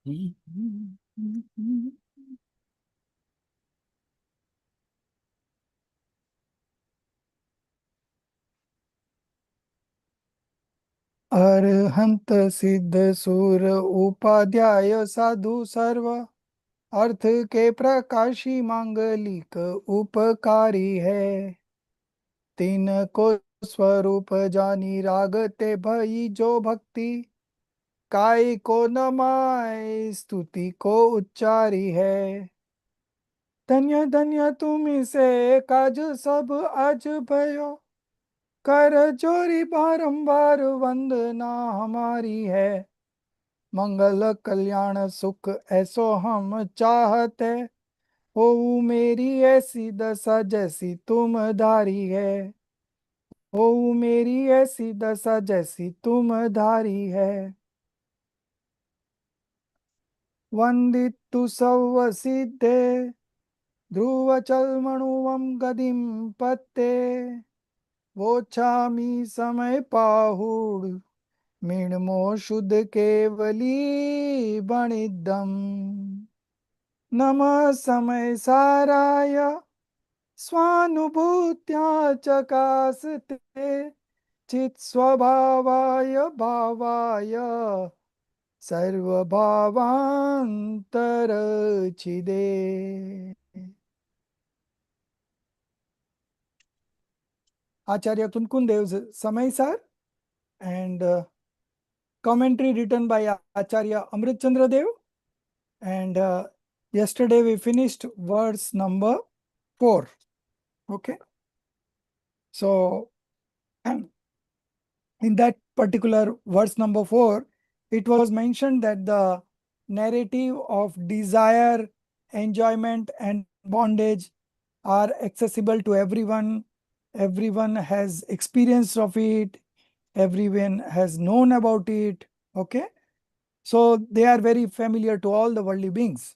अरहंत सिद्ध सुर उपाध्याय साधु सर्व अर्थ के प्रकाशी मांगलिक उपकारी है। तीन को स्वरूप जानी रागते भई जो भक्ति काय को नमाय स्तुति को उच्चारी है। धन्य धन्य तुम्ही से काज सब आज भयो कर जोरी बारंबार वंदना हमारी है। मंगल कल्याण सुख ऐसो हम चाहते हो मेरी ऐसी दशा जैसी तुम धारी है। हो मेरी ऐसी दशा जैसी तुम धारी है। वंदितु सव सिद्धे ध्रुव चलमणुवम गदिम पत्ते वोचामी समय पाहुड़ मीणमो शुद्ध केवली बणिदम। नमः समय साराय स्वानुभूत्या चकासते चित स्वभावाय भावाय सर्वभावांतर छिदे। Acharya Kunkundev Samaysar and commentary written by Acharya Amrit Chandra Dev. And yesterday we finished verse number 4. Okay. So in that particular verse number 4, it was mentioned that the narrative of desire, enjoyment, and bondage are accessible to everyone. Everyone has experience of it. Everyone has known about it. Okay. So they are very familiar to all the worldly beings.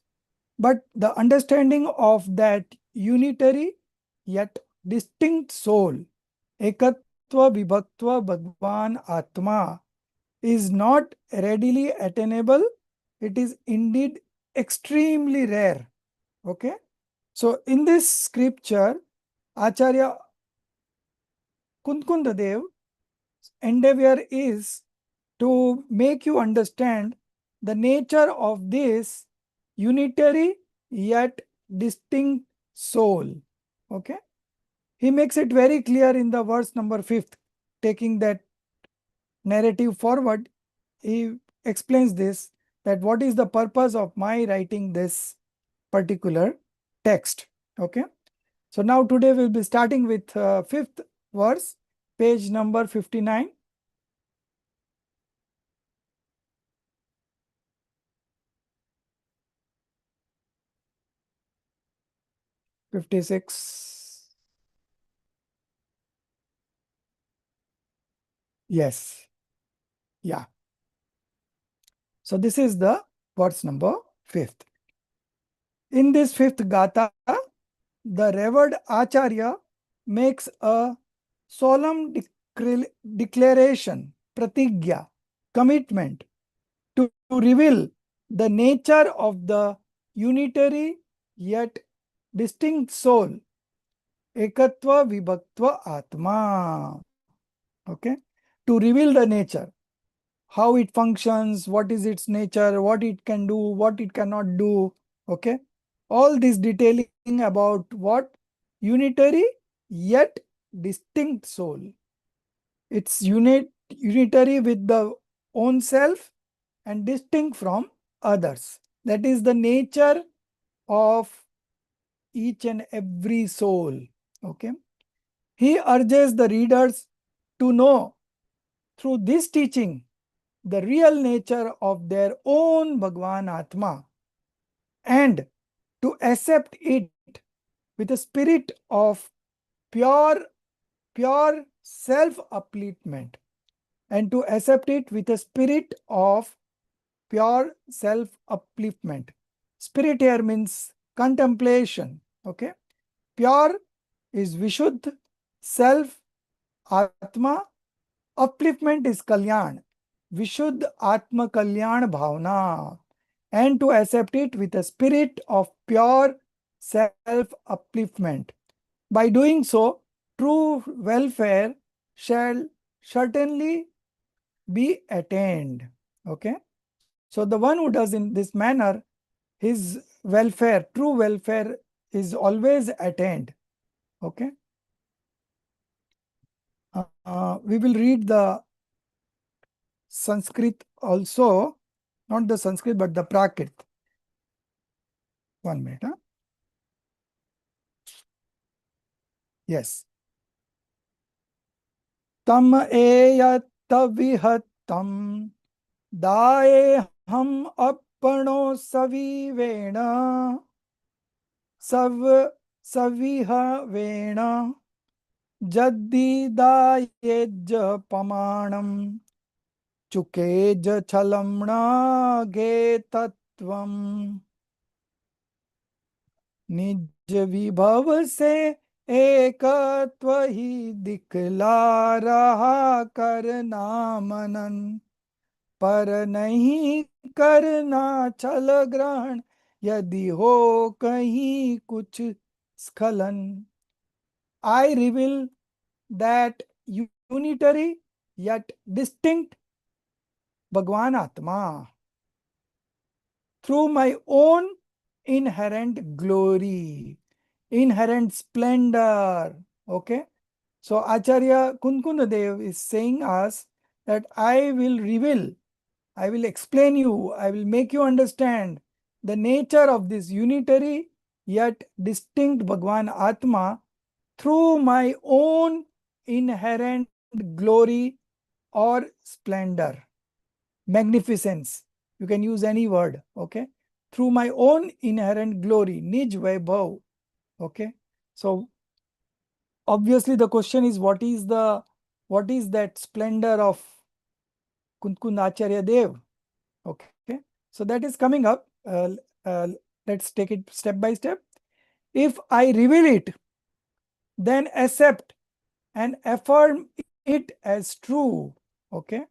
But the understanding of that unitary yet distinct soul, ekatva vibhaktva bhagwan atma, is not readily attainable. It is indeed extremely rare. Okay. So in this scripture, Acharya Kunkundadev endeavor is to make you understand the nature of this unitary yet distinct soul. Okay. He makes it very clear in the verse number 5th, taking that narrative forward. He explains this, that what is the purpose of my writing this particular text. Okay. So now today we'll be starting with 5th verse, page number 59. 56. Yes. Yeah. So this is the verse number 5th. In this 5th Gatha, the revered Acharya makes a solemn declaration, pratigya, commitment to reveal the nature of the unitary yet distinct soul, ekatva vibhaktva atma. Okay, to reveal the nature, how it functions, what is its nature, what it can do, what it cannot do. Okay, all this detailing about what? Unitary yet distinct soul. It's unitary with the own self and distinct from others. That is the nature of each and every soul. Okay. He urges the readers to know through this teaching the real nature of their own Bhagwan Atma and to accept it with a spirit of pure self-upliftment, and to accept it with a spirit of pure self-upliftment. Spirit here means contemplation. Okay. Pure is Vishuddh, self, Atma. Upliftment is Kalyan. Vishuddh Atma Kalyan Bhavana. and to accept it with a spirit of pure self-upliftment. By doing so, true welfare shall certainly be attained. Okay. So the one who does in this manner, his welfare, true welfare is always attained. Okay. We will read the Sanskrit also, not the Sanskrit, but the Prakrit. 1 minute. Huh? Yes. Tam eyat vihattam daye हम अपनो सविवेण सव सविह वेण जद्दीदायेज पमाणम चुकेज छलमणा गे तत्वम निज विभव से एकत्व ही दिखला रहा करना मनन पर नहीं करना छल ग्रहण यदि हो कहीं कुछ स्खलन. I reveal that unitary yet distinct Bhagwan Atma through my own inherent glory, inherent splendor. Okay. So Acharya Kunkunadev is saying us that I will reveal, I will explain you, I will make you understand the nature of this unitary yet distinct Bhagwan Atma through my own inherent glory or splendor, magnificence. You can use any word, okay? Through my own inherent glory, Nij Vaibhav, okay? So obviously the question is what is that splendor of Kunkund Acharya Dev? Okay, so that is coming up. Let's take it step by step. If I reveal it, then accept and affirm it as true. Okay.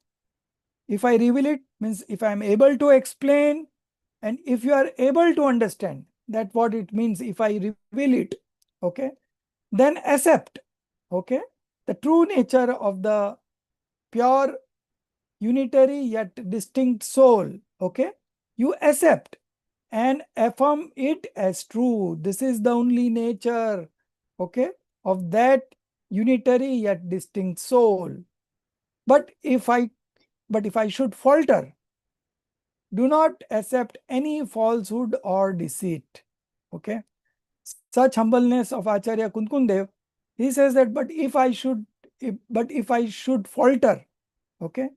If I reveal it, means if I am able to explain, and if you are able to understand that what it means, if I reveal it, okay, then accept, okay, the true nature of the pure, unitary yet distinct soul, okay, you accept and affirm it as true. This is the only nature, okay, of that unitary yet distinct soul. But if I should falter, do not accept any falsehood or deceit. Okay. Such humbleness of Acharya Kunkundev, he says that, but if I should falter, okay,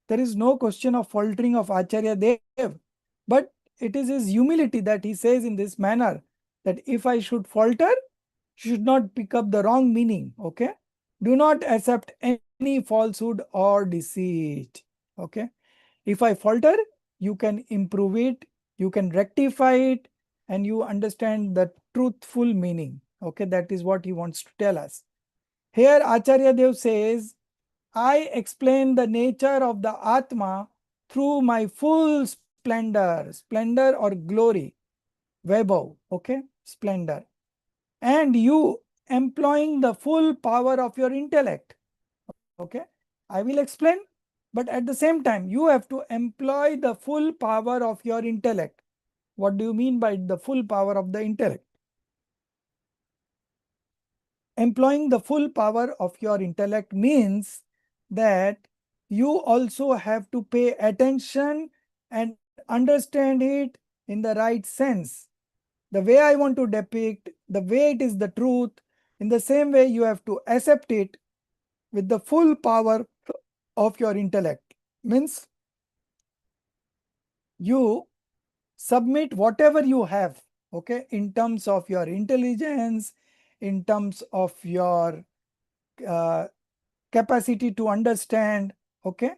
there is no question of faltering of Acharya Dev, but it is his humility that he says in this manner that if I should falter, should not pick up the wrong meaning. Okay. Do not accept any falsehood or deceit. Okay. If I falter, you can improve it, you can rectify it, and you understand the truthful meaning. Okay. That is what he wants to tell us. Here Acharya Dev says, I explain the nature of the Atma through my full splendor or glory, Vaibhav, okay, splendor. And you employing the full power of your intellect, okay. I will explain, but at the same time, you have to employ the full power of your intellect. What do you mean by the full power of the intellect? Employing the full power of your intellect means that you also have to pay attention and understand it in the right sense. The way I want to depict, the way it is the truth, in the same way you have to accept it with the full power of your intellect. Means you submit whatever you have, okay, in terms of your intelligence, in terms of your capacity to understand, okay.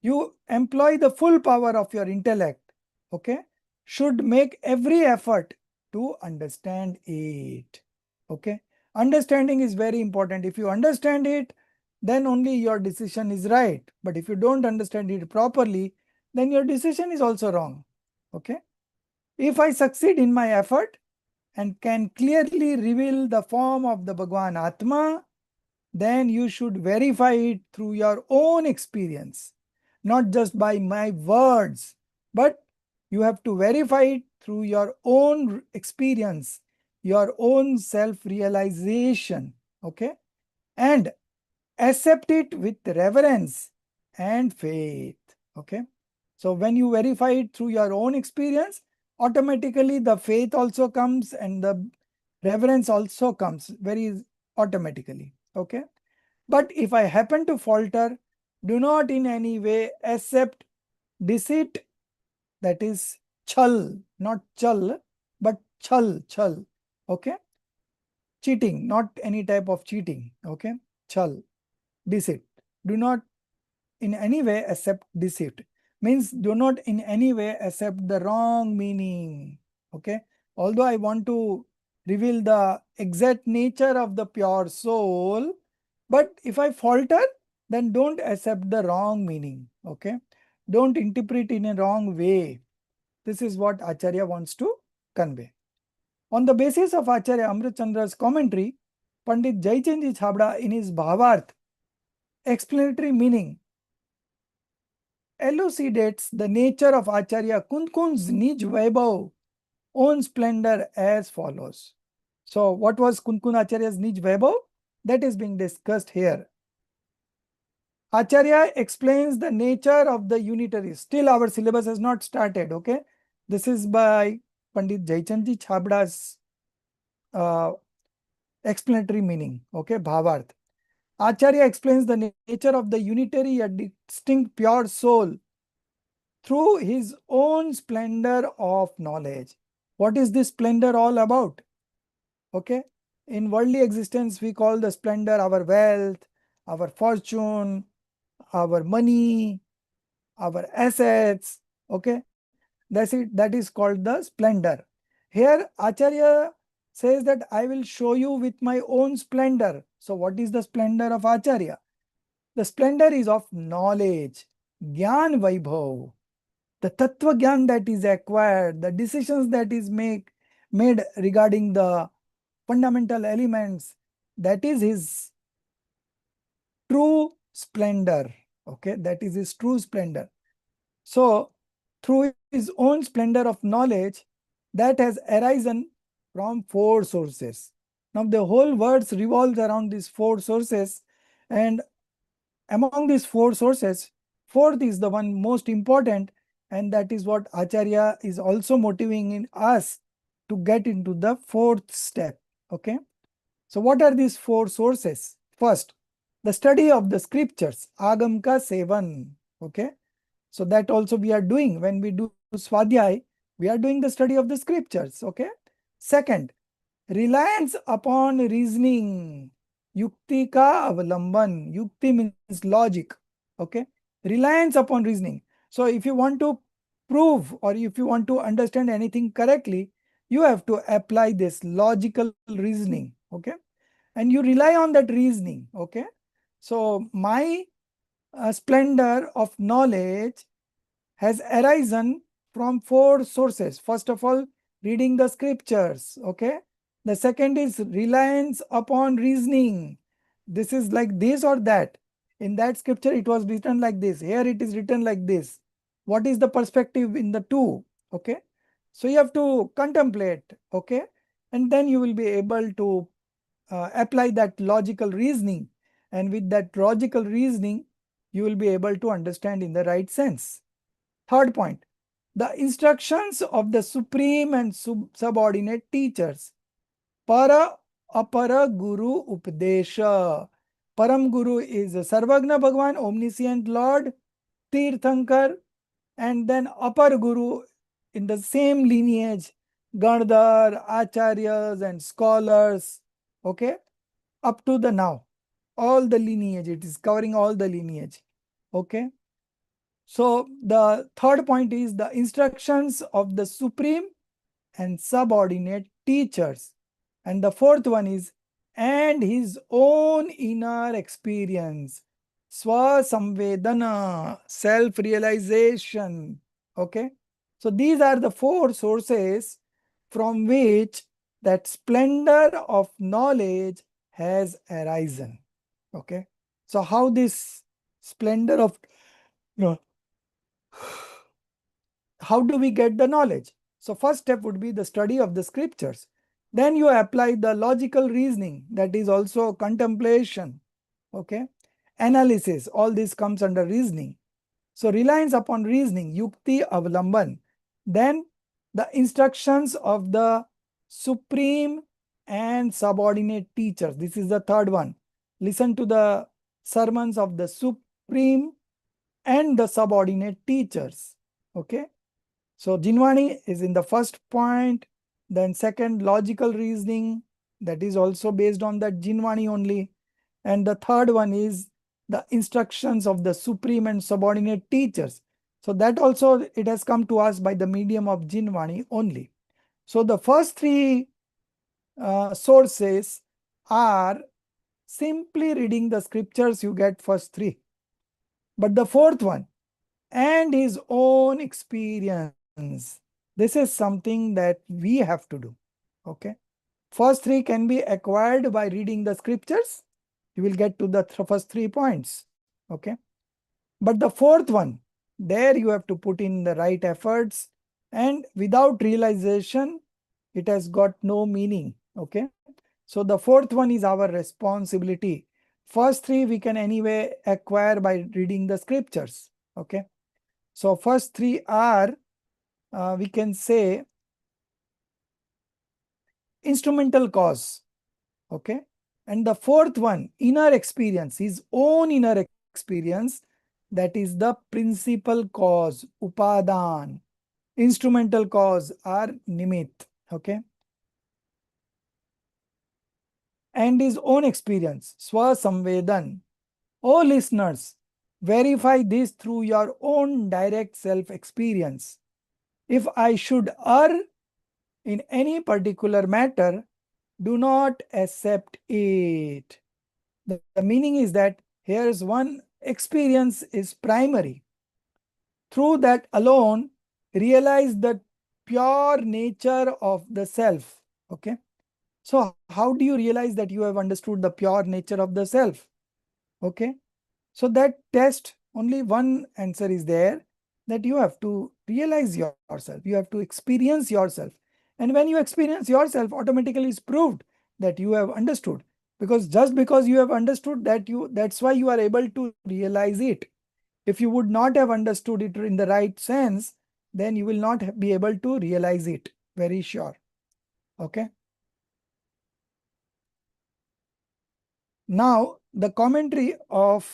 You employ the full power of your intellect, okay, should make every effort to understand it, okay. Understanding is very important. If you understand it, then only your decision is right. But if you don't understand it properly, then your decision is also wrong, Okay. If I succeed in my effort and can clearly reveal the form of the Bhagwan Atma, then you should verify it through your own experience, not just by my words, but you have to verify it through your own experience, your own self-realization, okay? And accept it with reverence and faith, okay? So when you verify it through your own experience, automatically the faith also comes and the reverence also comes very automatically, okay? But if I happen to falter, do not in any way accept deceit, that is chal, not chal, but chal, okay? Cheating, not any type of cheating, okay? Chal, deceit. Do not in any way accept deceit. Means do not in any way accept the wrong meaning, okay? Although I want to reveal the exact nature of the pure soul, but if I falter, then don't accept the wrong meaning, okay? Don't interpret in a wrong way. This is what Acharya wants to convey. On the basis of Acharya Amrit Chandra's commentary, Pandit Jaychandji Chhabda in his Bhavarth, explanatory meaning, elucidates the nature of Acharya Kunkun's Nij Vaibhav, own splendor as follows. So what was Kunkun Acharya's Nij Vaibhav? That is being discussed here. Acharya explains the nature of the unitary. Still our syllabus has not started, okay? This is by Pandit Jaychandji Chhabda's explanatory meaning, okay? Bhavarth. Acharya explains the nature of the unitary, a distinct pure soul, through his own splendor of knowledge. What is this splendor all about? Okay. In worldly existence, we call the splendor our wealth, our fortune, our money, our assets. Okay. That's it. That is called the splendor. Here, Acharya says that I will show you with my own splendor. So, what is the splendor of Acharya? The splendor is of knowledge, Gyan Vaibhav. The tattva gyan that is acquired, the decisions that is made regarding the fundamental elements, that is his true splendor. Okay, that is his true splendor. So, through his own splendor of knowledge that has arisen from four sources. Now, the whole verse revolves around these four sources, and among these four sources, fourth is the one most important, and that is what Acharya is also motivating in us to get into the fourth step. Okay. So what are these four sources? First, the study of the scriptures, Agam ka sevan. Okay. So that also we are doing when we do Swadhyay, we are doing the study of the scriptures. Okay. Second, reliance upon reasoning. Yukti ka avalamban. Yukti means logic. Okay. Reliance upon reasoning. So if you want to prove or if you want to understand anything correctly, you have to apply this logical reasoning. Okay. And you rely on that reasoning. Okay. So my splendor of knowledge has arisen from four sources. First of all, reading the scriptures. Okay. The second is reliance upon reasoning. This is like this or that. In that scripture, it was written like this. Here it is written like this. What is the perspective in the two? Okay. So you have to contemplate. Okay. And then you will be able to apply that logical reasoning. And with that logical reasoning, you will be able to understand in the right sense. Third point, the instructions of the supreme and subordinate teachers. Para apara guru upadesha. Param Guru is Sarvagna Bhagwan, omniscient Lord, Tirthankar, and then Apar Guru in the same lineage, Gandhar, Acharyas and scholars, okay, up to the now. All the lineage, it is covering all the lineage, okay. So the third point is the instructions of the supreme and subordinate teachers. And the fourth one is, and his own inner experience. Swa samvedana, self-realization. Okay. So these are the four sources from which that splendor of knowledge has arisen. Okay. So how this splendor of, you know, how do we get the knowledge? So first step would be the study of the scriptures. Then you apply the logical reasoning, that is also contemplation. Okay. Analysis, all this comes under reasoning. So reliance upon reasoning, yukti avlamban. Then the instructions of the supreme and subordinate teachers. This is the third one. Listen to the sermons of the supreme and the subordinate teachers. Okay. So Jinwani is in the first point. Then second, logical reasoning, that is also based on that Jinwani only. And the third one is the instructions of the supreme and subordinate teachers. So that also it has come to us by the medium of Jinwani only. So the first three sources are simply reading the scriptures, you get first three. But the fourth one, and his own experience, this is something that we have to do. Okay. First three can be acquired by reading the scriptures. You will get to the first 3 points. Okay. But the fourth one, there you have to put in the right efforts, and without realization, it has got no meaning. Okay. So the fourth one is our responsibility. First three we can anyway acquire by reading the scriptures. Okay. So first three are, we can say, instrumental cause. Okay. And the fourth one, inner experience, his own inner experience, that is the principal cause, upadan. Instrumental cause are nimit. Okay. And his own experience, swasamvedan. Oh listeners, verify this through your own direct self-experience. If I should err in any particular matter, do not accept it. The meaning is that here's one experience is primary. Through that alone, realize the pure nature of the self. Okay. So how do you realize that you have understood the pure nature of the self? Okay. So that test, only one answer is there, that you have to realize yourself. You have to experience yourself. And when you experience yourself, automatically it's proved that you have understood. Because just because you have understood that, that's why you are able to realize it. If you would not have understood it in the right sense, then you will not be able to realize it. Very sure. Okay. Now, the commentary of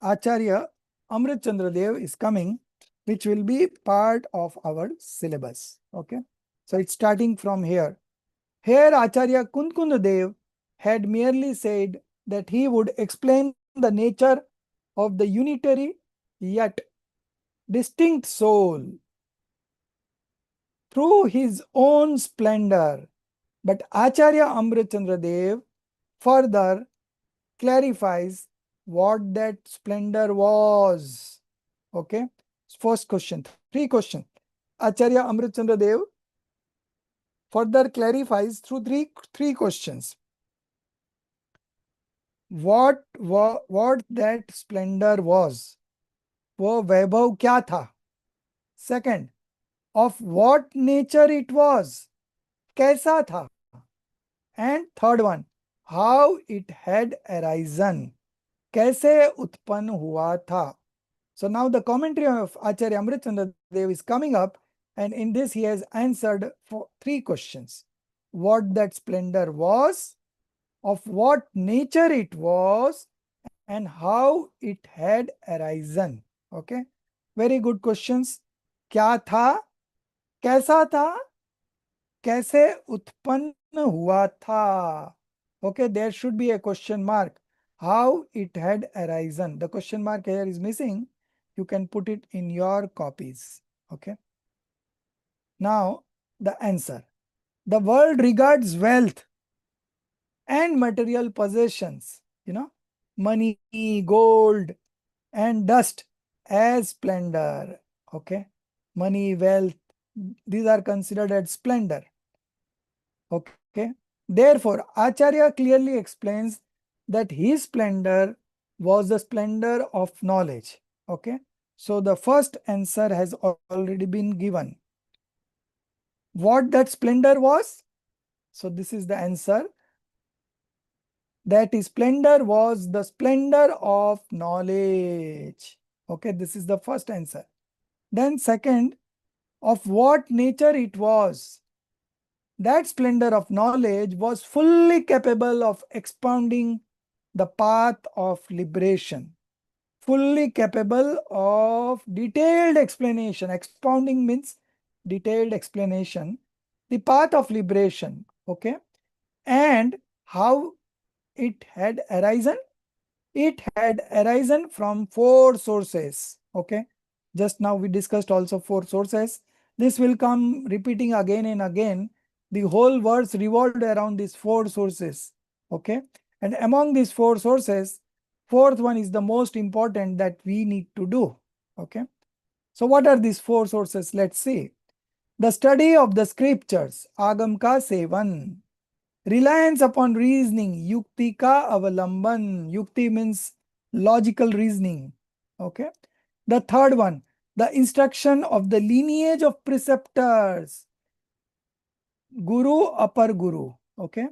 Acharya Amrit Chandra Dev is coming, which will be part of our syllabus. Okay. So it's starting from here. Here Acharya Kunkund Dev had merely said that he would explain the nature of the unitary yet distinct soul through his own splendor. But Acharya Amrit Chandra Dev further clarifies what that splendor was. Okay. First question, three questions. Acharya Amrit Chandra Dev further clarifies through three questions. What that splendor was? वो वैभव क्या था? Second, of what nature it was? कैसा था? And third one, how it had arisen? कैसे उत्पन्न हुआ था? So now the commentary of Acharya Amrit Chandra Dev is coming up, and in this he has answered for three questions. What that splendor was, of what nature it was, and how it had arisen. Okay, very good questions. क्या था, कैसा था, कैसे उत्पन्न हुआ था? Okay, there should be a question mark. How it had arisen. The question mark here is missing. You can put it in your copies. Okay. Now, the answer. The world regards wealth and material possessions, money, gold, and dust as splendor. Okay. money, wealth, these are considered as splendor. Okay. Therefore, Acharya clearly explains that his splendor was the splendor of knowledge. Okay. So the first answer has already been given. What that splendor was? So this is the answer. That is, splendor was the splendor of knowledge. Okay, this is the first answer. Then second, of what nature it was. That splendor of knowledge was fully capable of expounding the path of liberation. Fully capable of detailed explanation. Expounding means detailed explanation. The path of liberation. Okay. And how it had arisen? It had arisen from four sources. Okay. Just now we discussed also four sources. This will come repeating again and again. The whole verse revolved around these four sources. Okay. And among these four sources, fourth one is the most important that we need to do. Okay. So what are these four sources? Let's see. The study of the scriptures, Agam ka sevan. Reliance upon reasoning, yukti ka avalamban. Yukti means logical reasoning. Okay. The third one, the instruction of the lineage of preceptors, guru, upper guru. Okay.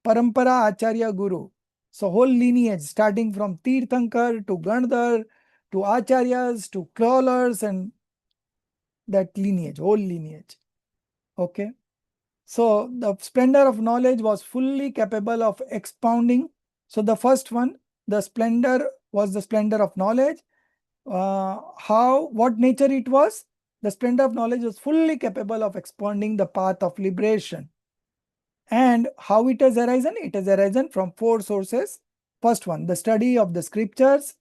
Parampara, acharya, guru. So whole lineage starting from Tirthankar to Gandhar to acharyas to crawlers and that lineage, whole lineage. Okay. So the splendor of knowledge was fully capable of expounding. So the first one, the splendor was the splendor of knowledge. What nature it was? The splendor of knowledge was fully capable of expounding the path of liberation. And how it has arisen? It has arisen from four sources. First one, the study of the scriptures.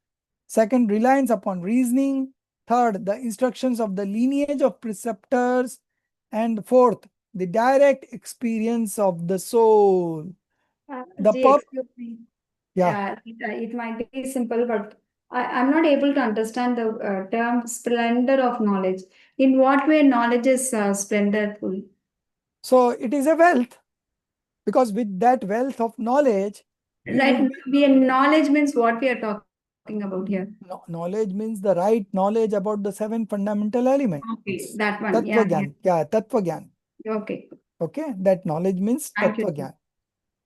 Second, reliance upon reasoning. Third, the instructions of the lineage of preceptors. And fourth, the direct experience of the soul. The Excuse me. Yeah. It might be simple, but I'm not able to understand the term splendor of knowledge. In what way knowledge is splendorful? So it is a wealth, because with that wealth of knowledge, we Right. would be Knowledge means what we are talking about here. knowledge means the right knowledge about the seven fundamental elements. Okay, that one. Tattva Yeah, yeah. Gyan. Yeah, Tattva Gyan. Okay. Okay, that knowledge means Thank you, Tattva sir. Gyan.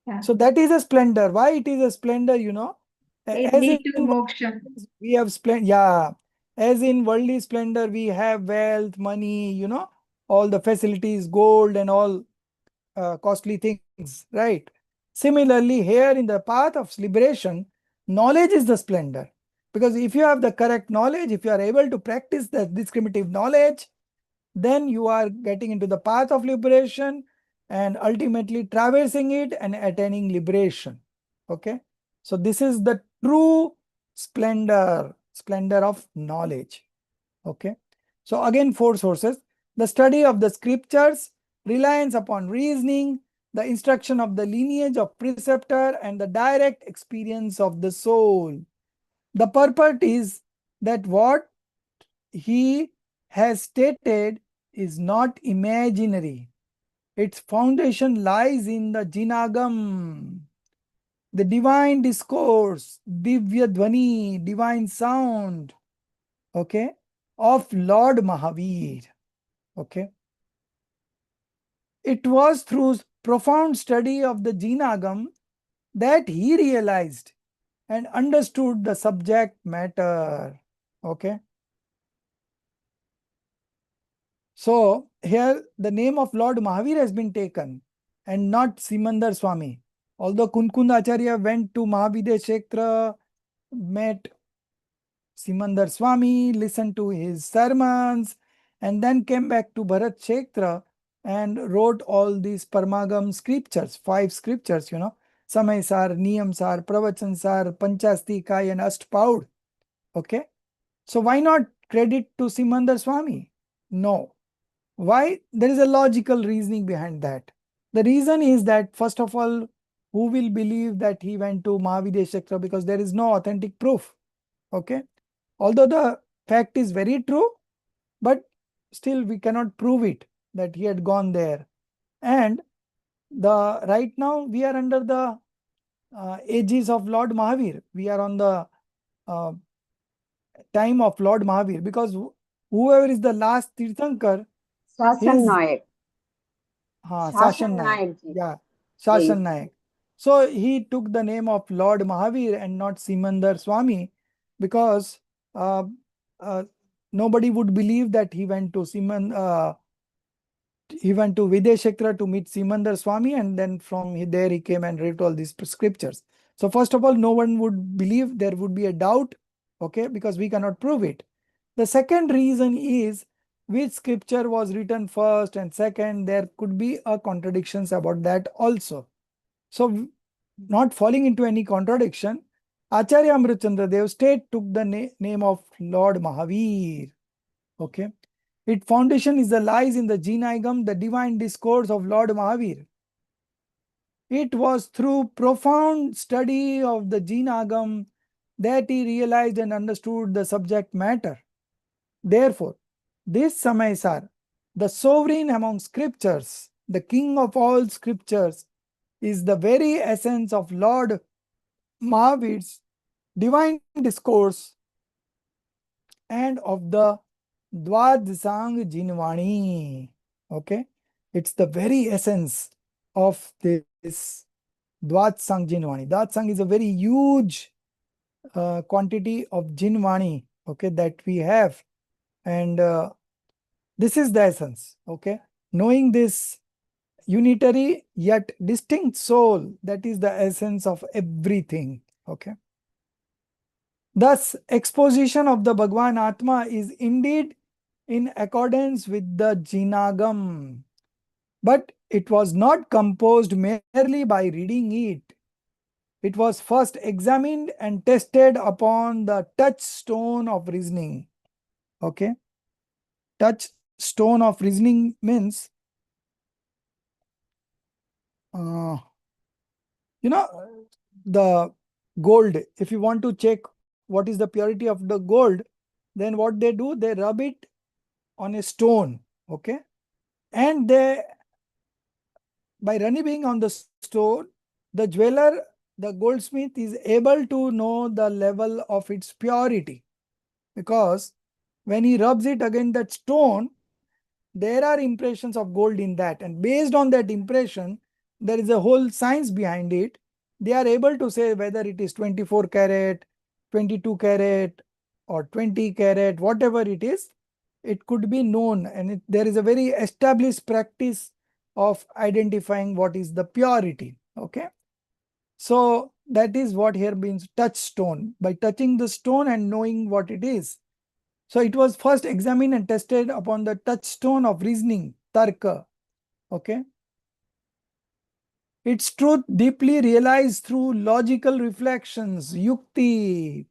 Yeah. So that is a splendor. Why it is a splendor, It As lead in to moksha. we have splendor, yeah. As in worldly splendor, we have wealth, money, all the facilities, gold and all costly things, right? Similarly, here in the path of liberation, knowledge is the splendor. Because if you have the correct knowledge, if you are able to practice the discriminative knowledge, then you are getting into the path of liberation and ultimately traversing it and attaining liberation. Okay. So this is the true splendor of knowledge. Okay. So again, four sources: the study of the scriptures, reliance upon reasoning, the instruction of the lineage of preceptor, and the direct experience of the soul. The purport is that what he has stated is not imaginary. Its foundation lies in the Jinagam, the divine discourse, Divya Dhvani, divine sound, okay, of Lord Mahavir. Okay. It was through profound study of the Jinagam that he realized and understood the subject matter. Okay. So here the name of Lord Mahavir has been taken and not Simandar Swami. Although Kunkund Acharya went to Mahavidya met Simandar Swami, listened to his sermons, and then came back to Bharat Kshetra and wrote all these Parmagam scriptures, five scriptures, Samaysar, Niyamsar, Pravachansar, Panchastikay, and Ashtpaud. Okay. So why not credit to Simandar Swami? No. Why? There is a logical reasoning behind that. The reason is that, first of all, who will believe that he went to Mahavidya Kshetra, because there is no authentic proof. Okay. Although the fact is very true, but still we cannot prove it that he had gone there. And right now we are under the aegis of Lord Mahavir. We are on the uh, time of Lord Mahavir, because whoever is the last Tirthankar, Shasan his Nayak. Sashan Shasan Nayak. Nayak ji. Yeah, Yes. Sashan Nayak. So he took the name of Lord Mahavir and not Simandar Swami, because uh, uh, nobody would believe that he went to Videshakra to meet Simandar Swami, and then from there he came and wrote all these scriptures. So first of all, no one would believe, there would be a doubt, okay, because we cannot prove it. The second reason is which scripture was written first, and second, there could be a contradictions about that also. So not falling into any contradiction, Acharya Amritchandra Dev state took the name of Lord Mahavir. Okay. Its foundation is the lies in the Jinayagam, the divine discourse of Lord Mahavir. It was through profound study of the Jinagam that he realized and understood the subject matter. Therefore, this Samaysar, the sovereign among scriptures, the king of all scriptures, is the very essence of Lord Mahavir's divine discourse and of the Dwadasang Jinvani. Okay, it's the very essence of this Dwadsang Jinvani. Dwadsang is a very huge quantity of Jinvani, okay, that we have, and this is the essence. Okay, knowing this unitary yet distinct soul, that is the essence of everything. Okay. Thus, exposition of the Bhagwan Atma is indeed in accordance with the Jinagam, but it was not composed merely by reading it. It was first examined and tested upon the touchstone of reasoning. Okay, touchstone of reasoning means, uh, the gold. If you want to check what is the purity of the gold, then what they do, they rub it on a stone. Okay, and by rubbing on the stone, the jeweler, the goldsmith, is able to know the level of its purity, because when he rubs it against that stone, there are impressions of gold in that, and based on that impression, there is a whole science behind it. They are able to say whether it is 24 karat, 22 karat, or 20 karat, whatever it is, it could be known, and there is a very established practice of identifying what is the purity. Okay, so that is what here means touchstone, by touching the stone and knowing what it is. So it was first examined and tested upon the touchstone of reasoning, tarka. Okay. Its truth deeply realized through logical reflections, yukti,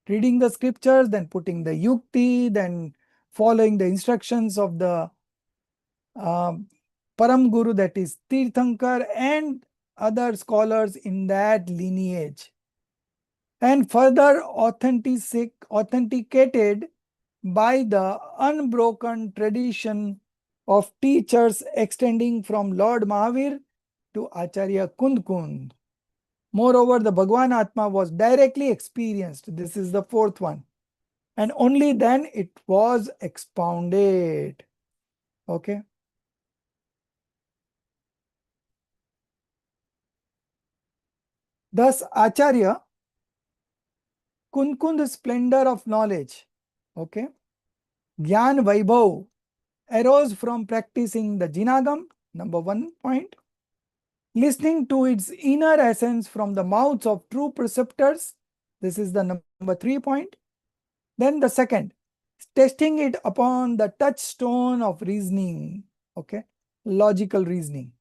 reading the scriptures, then putting the yukti, then following the instructions of the Param Guru, that is Tirthankar, and other scholars in that lineage, and further authenticated by the unbroken tradition of teachers extending from Lord Mahavir to Acharya Kund Kund. Moreover, the Bhagwan Atma was directly experienced. This is the fourth one. And only then it was expounded. Okay. Thus, Acharya Kund Kund, splendor of knowledge, okay, Gyan Vaibhav, arose from practicing the Jinagam, number 1 point. Listening to its inner essence from the mouths of true preceptors. This is the number 3 point. Then the second, testing it upon the touchstone of reasoning, okay, logical reasoning.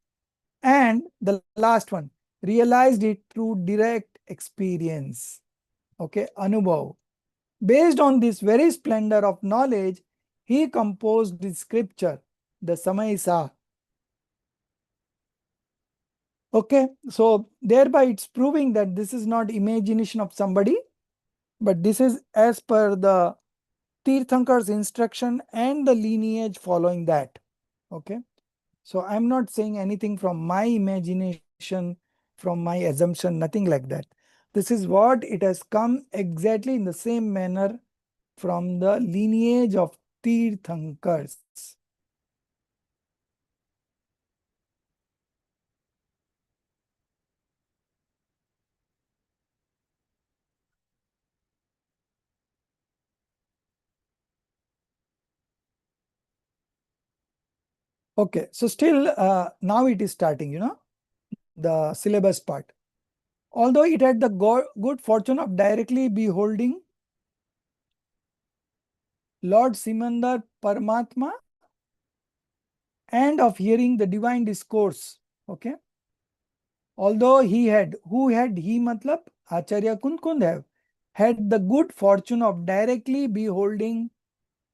And the last one, realized it through direct experience, okay, anubhav. Based on this very splendor of knowledge, he composed the scripture, the Samaysaar. Okay, so thereby it's proving that this is not imagination of somebody, but this is as per the Tirthankar's instruction and the lineage following that. Okay. So I'm not saying anything from my imagination, from my assumption, nothing like that. This is what it has come exactly in the same manner from the lineage of Tirthankars. Okay, so still now it is starting, the syllabus part. Although it had the good fortune of directly beholding Lord Simandar Paramatma and of hearing the divine discourse. Okay. Although he matlab, Acharya Kund have, had the good fortune of directly beholding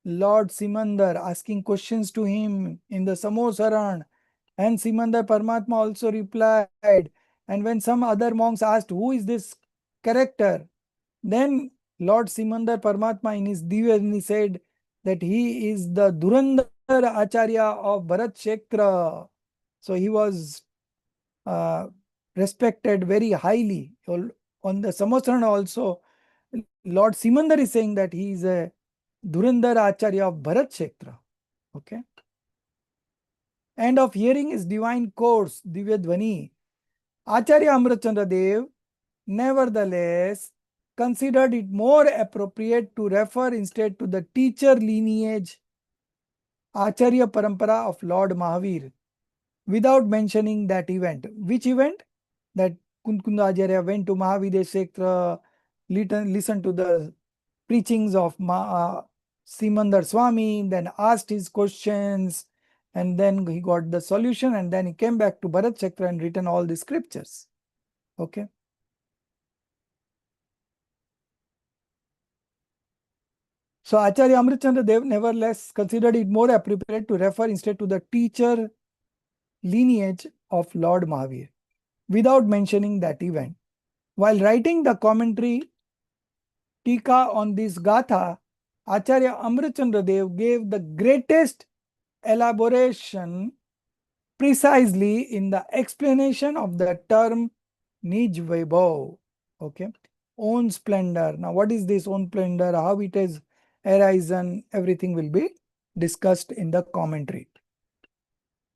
Lord Simandar, asking questions to him in the Samosaran, and Simandar Paramatma also replied. And when some other monks asked, who is this character? Then Lord Simandar Paramatma in his Divyani said that he is the Durandar Acharya of Bharat Kshetra. So he was uh, respected very highly. On the Samosaran also, Lord Simandar is saying that he is a Durandar Acharya of Bharat Kshetra. Okay. And of hearing his divine course, Divya Dvani, Acharya Amritchandra Dev nevertheless considered it more appropriate to refer instead to the teacher lineage, Acharya Parampara of Lord Mahavir, without mentioning that event. Which event? That Kundkunda Acharya went to Mahavidesh Kshetra, listened to the preachings of Simandar Swami, then asked his questions, and then he got the solution, and then he came back to Bharat Kshetra and written all the scriptures. Okay. So Acharya Amritchandra Dev nevertheless considered it more appropriate to refer instead to the teacher lineage of Lord Mahavir, without mentioning that event. While writing the commentary Tika on this Gatha, Acharya Amritchandra Dev gave the greatest elaboration precisely in the explanation of the term Nij Vaibhav. Okay. Own splendor. Now, what is this own splendor? How it has arisen? Everything will be discussed in the commentary.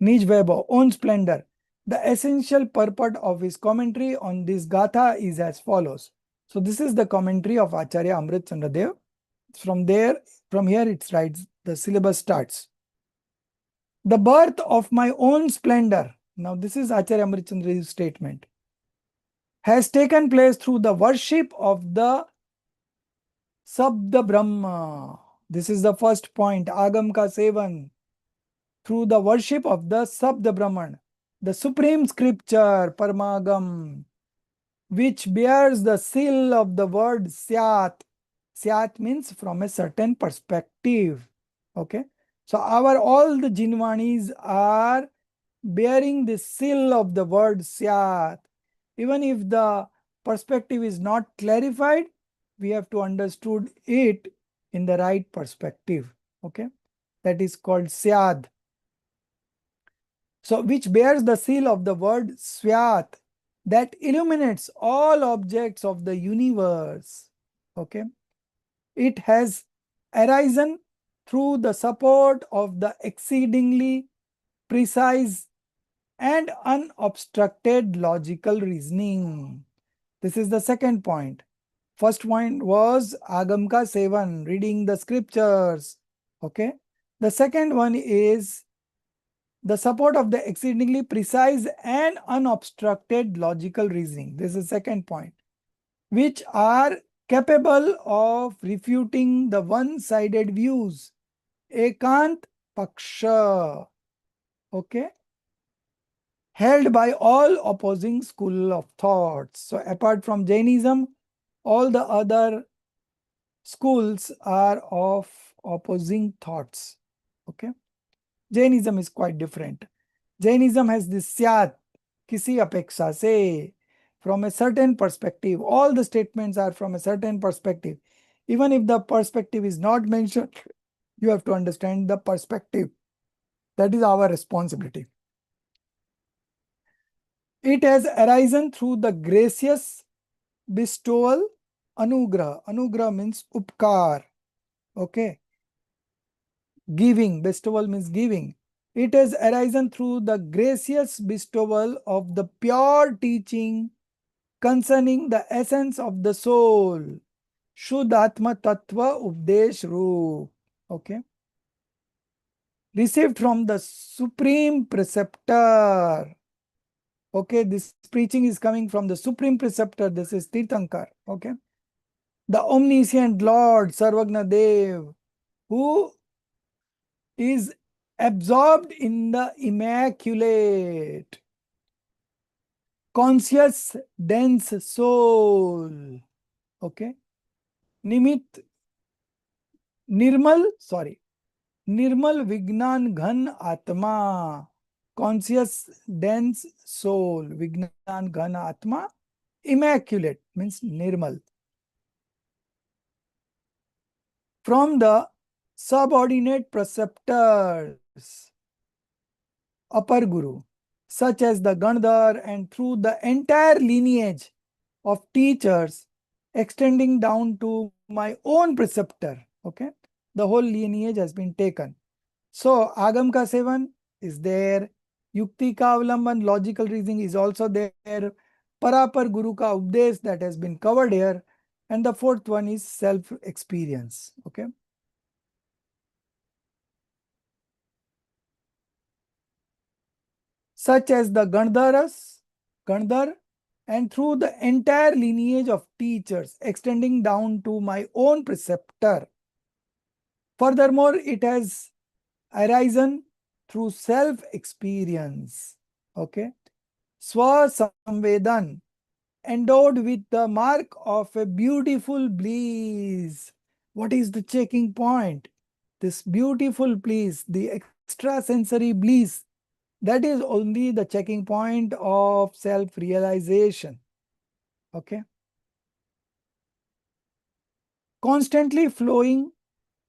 Nij Vaibhav, own splendor. The essential purport of his commentary on this Gatha is as follows. So, this is the commentary of Acharya Amrit Chandra Dev. From here it writes, the syllabus starts. The birth of my own splendor. Now, this is Acharya Amrit Chandra's statement. Has taken place through the worship of the Sabda Brahma. This is the first point, Agam Ka Sevan. Through the worship of the Sabda Brahman, the supreme scripture, Parmagam, which bears the seal of the word Syat. Syat means from a certain perspective. Okay. So all the Jinvanis are bearing the seal of the word Syat. Even if the perspective is not clarified, we have to understood it in the right perspective. Okay. That is called Syad. So, which bears the seal of the word Svyat, that illuminates all objects of the universe. Okay. It has arisen through the support of the exceedingly precise and unobstructed logical reasoning. This is the second point. First point was Agamka Sevan, reading the scriptures. Okay. The second one is the support of the exceedingly precise and unobstructed logical reasoning. This is the second point, which are capable of refuting the one-sided views. Ekant Paksha. Okay. Held by all opposing school of thoughts. So apart from Jainism, all the other schools are of opposing thoughts. Okay. Jainism is quite different. Jainism has this syat, kisi apeksha se, from a certain perspective. All the statements are from a certain perspective. Even if the perspective is not mentioned, you have to understand the perspective. That is our responsibility. It has arisen through the gracious bestowal, anugraha. Anugraha means upkar. Okay. Giving, bestowal means giving. It has arisen through the gracious bestowal of the pure teaching concerning the essence of the soul. Shuddhatma Tattva Updesh Roop. Okay. Received from the Supreme Preceptor. Okay, this preaching is coming from the Supreme Preceptor. This is Tirthankar. Okay. The omniscient Lord Sarvagna Dev, who is absorbed in the immaculate, conscious, dense soul. Okay. Nimit, Nirmal Vignan Ghan Atma. Conscious, dense soul. Vignan Ghan Atma. Immaculate means Nirmal. From the subordinate preceptors, upper guru, such as the Gandhar, and through the entire lineage of teachers extending down to my own preceptor. Okay, the whole lineage has been taken. So Agam ka sevan is there, Yukti ka avlamban, logical reasoning is also there, Parapar Guru ka updesh, that has been covered here, and the fourth one is self-experience. Okay. Such as the Gandhar, and through the entire lineage of teachers extending down to my own preceptor. Furthermore, it has arisen through self-experience. Okay. Swa-samvedan, endowed with the mark of a beautiful bliss. What is the checking point? This beautiful bliss, the extrasensory bliss, that is only the checking point of self-realization. Okay. Constantly flowing,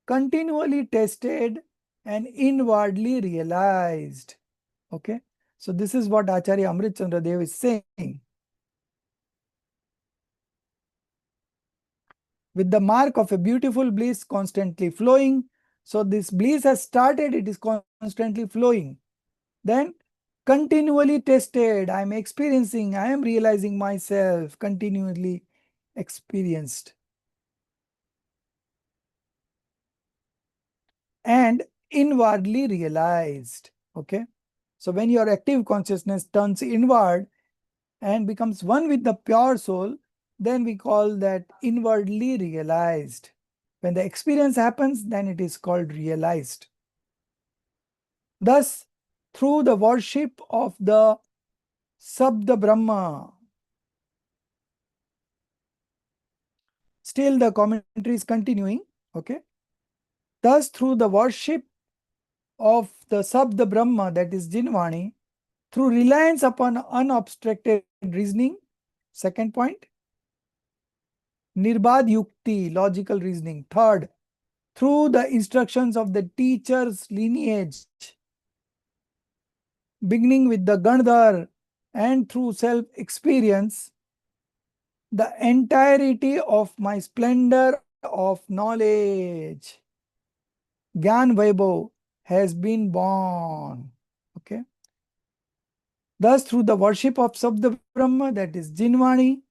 continually tested, and inwardly realized. Okay. So this is what Acharya Amrit Chandra Dev is saying. With the mark of a beautiful bliss constantly flowing. So this bliss has started, it is constantly flowing. Then continually tested, I am experiencing, I am realizing myself, continually experienced. And inwardly realized. Okay. So when your active consciousness turns inward and becomes one with the pure soul, then we call that inwardly realized. When the experience happens, then it is called realized. Thus, through the worship of the Sabda Brahma, still the commentary is continuing. Okay. Thus, through the worship of the Sabda Brahma, that is Jinvani, through reliance upon unobstructed reasoning, second point, Nirbad Yukti, logical reasoning, third, through the instructions of the teacher's lineage, beginning with the Gandhar, and through self-experience, the entirety of my splendor of knowledge, Gyan Vaibhav, has been born. Okay. Thus, through the worship of Sabda Brahma, that is Jinvani,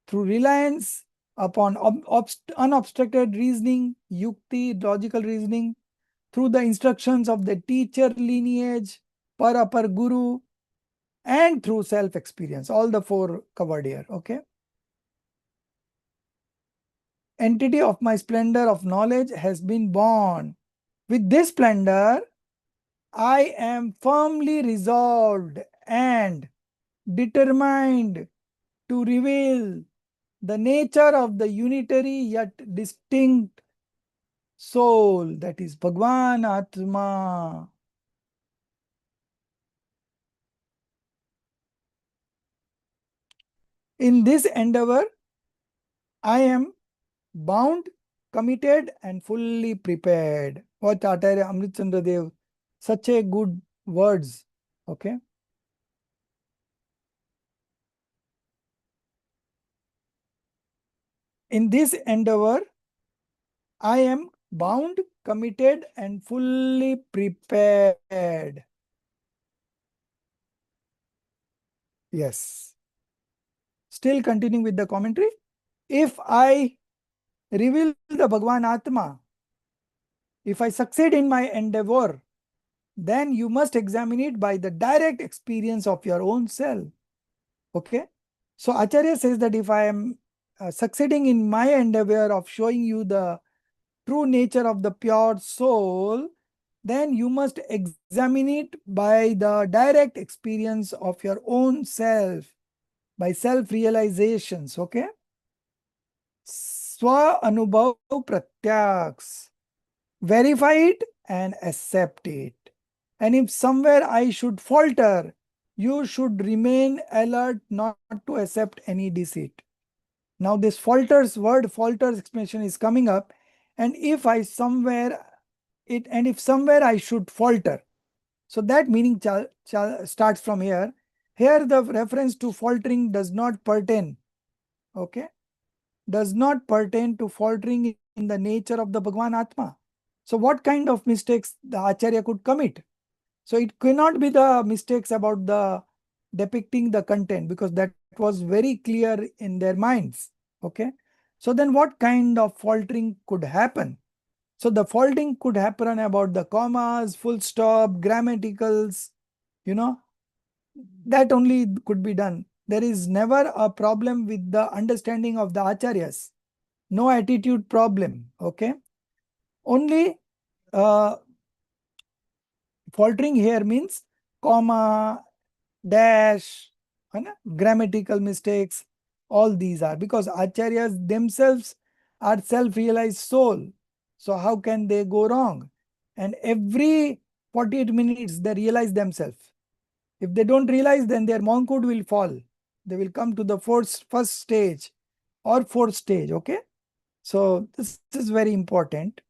through reliance upon unobstructed reasoning, Yukti, logical reasoning, through the instructions of the teacher lineage, Parapar Guru, and through self-experience. All the four covered here. Okay. Entity of my splendor of knowledge has been born. With this splendor, I am firmly resolved and determined to reveal the nature of the unitary yet distinct soul, that is Bhagwan Atma. In this endeavor, I am bound committed and fully prepared. What Acharya Amritchandra Dev, such a good words. Okay. In this endeavor, I am bound, committed, and fully prepared. Yes. Still continuing with the commentary. If I reveal the Bhagwan Atma, if I succeed in my endeavor, then you must examine it by the direct experience of your own self. Okay. So Acharya says that if I am succeeding in my endeavor of showing you the true nature of the pure soul, then you must examine it by the direct experience of your own self, by self-realizations. Okay. Swa Anubhav Pratyaks. Verify it and accept it. And if somewhere I should falter, you should remain alert not to accept any deceit. Now this falters word, falters expression is coming up. And if somewhere I should falter. So that meaning starts from here. Here the reference to faltering does not pertain. Okay. Does not pertain to faltering in the nature of the Bhagwan Atma. So what kind of mistakes the Acharya could commit? So it cannot be the mistakes about the depicting the content, because that was very clear in their minds. Okay. So then what kind of faltering could happen? So the faulting could happen about the commas, full stop, grammaticals, that only could be done. There is never a problem with the understanding of the acharyas. No attitude problem. Okay. Only faltering here means comma, dash, grammatical mistakes. All these are because acharyas themselves are self-realized soul. So how can they go wrong? And every 48 minutes they realize themselves. If they don't realize, then their monkhood will fall. They will come to the first stage or fourth stage. Okay. So this is very important.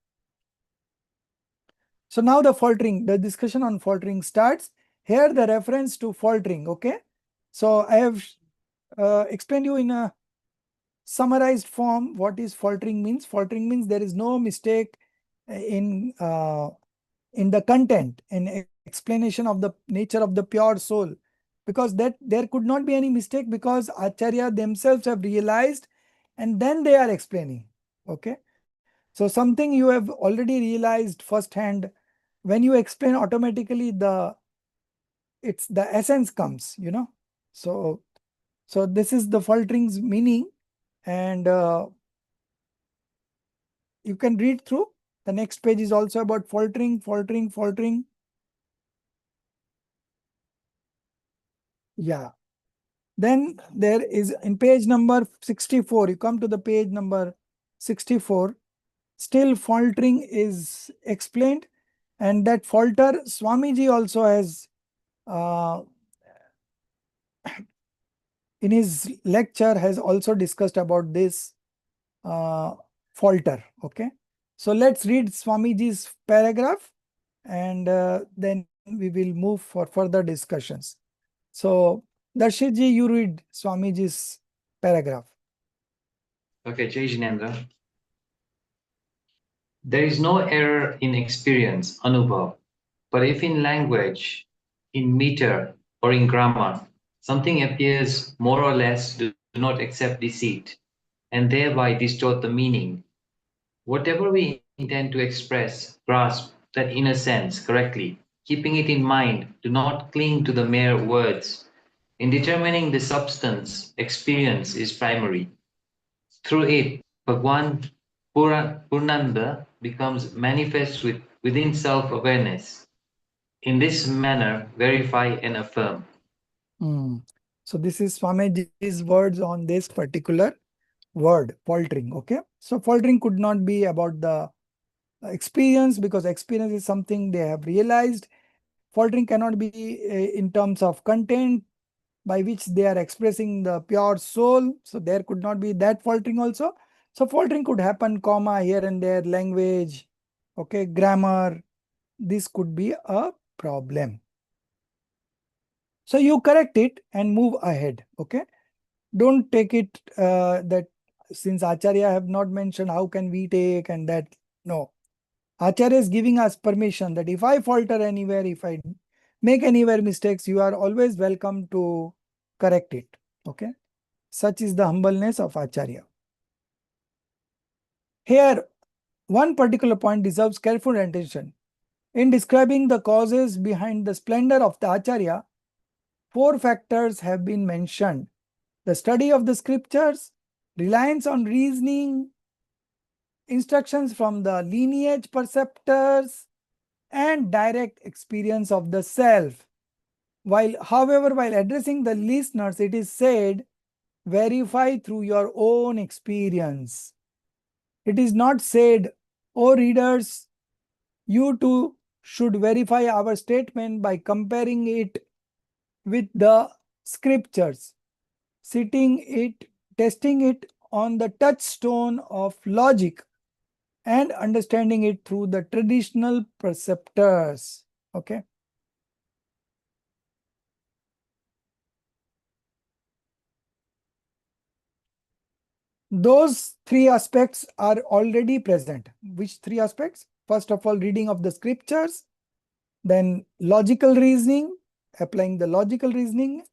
So now the discussion on faltering starts. Here the reference to faltering. Okay. So I have explained you in a summarized form what is faltering means. Faltering means there is no mistake in the content, in explanation of the nature of the pure soul, because that there could not be any mistake because Acharya themselves have realized and then they are explaining. Okay. So something you have already realized firsthand, when you explain automatically the essence comes. So this is the faltering's meaning, and you can read through. The next page is also about faltering. Yeah. Then there is in page number 64, you come to the page number 64, still faltering is explained, and that falter Swamiji also has in his lecture has also discussed about this falter. Okay. So let's read Swamiji's paragraph, and then we will move for further discussions. So Darshitji, you read Swamiji's paragraph. Okay, Jai Jinendra. There is no error in experience, Anubhav, but if in language, in meter, or in grammar, something appears more or less, do not accept deceit, and thereby distort the meaning. Whatever we intend to express, grasp that inner sense correctly, keeping it in mind, do not cling to the mere words. In determining the substance, experience is primary. Through it, Bhagwan Purnanda becomes manifest within self-awareness. In this manner, verify and affirm. So this is Swamiji's words on this particular word, faltering. Okay. So faltering could not be about the experience, because experience is something they have realized. Faltering cannot be in terms of content by which they are expressing the pure soul. So there could not be that faltering also. So faltering could happen, comma here and there, language, okay, grammar. This could be a problem. So you correct it and move ahead, okay? Don't take it that since Acharya have not mentioned, how can we take and that? No. Acharya is giving us permission that if I falter anywhere, if I make anywhere mistakes, you are always welcome to correct it, okay? Such is the humbleness of Acharya. Here, one particular point deserves careful attention. In describing the causes behind the splendor of the Acharya, 4 factors have been mentioned: the study of the scriptures, reliance on reasoning, instructions from the lineage preceptors, and direct experience of the self. However, while addressing the listeners, it is said, verify through your own experience. It is not said, "O readers, you too should verify our statement by comparing it with the scriptures, testing it on the touchstone of logic, and understanding it through the traditional preceptors." Okay. Those 3 aspects are already present. Which 3 aspects? First of all, reading of the scriptures, then logical reasoning, applying the logical reasoning,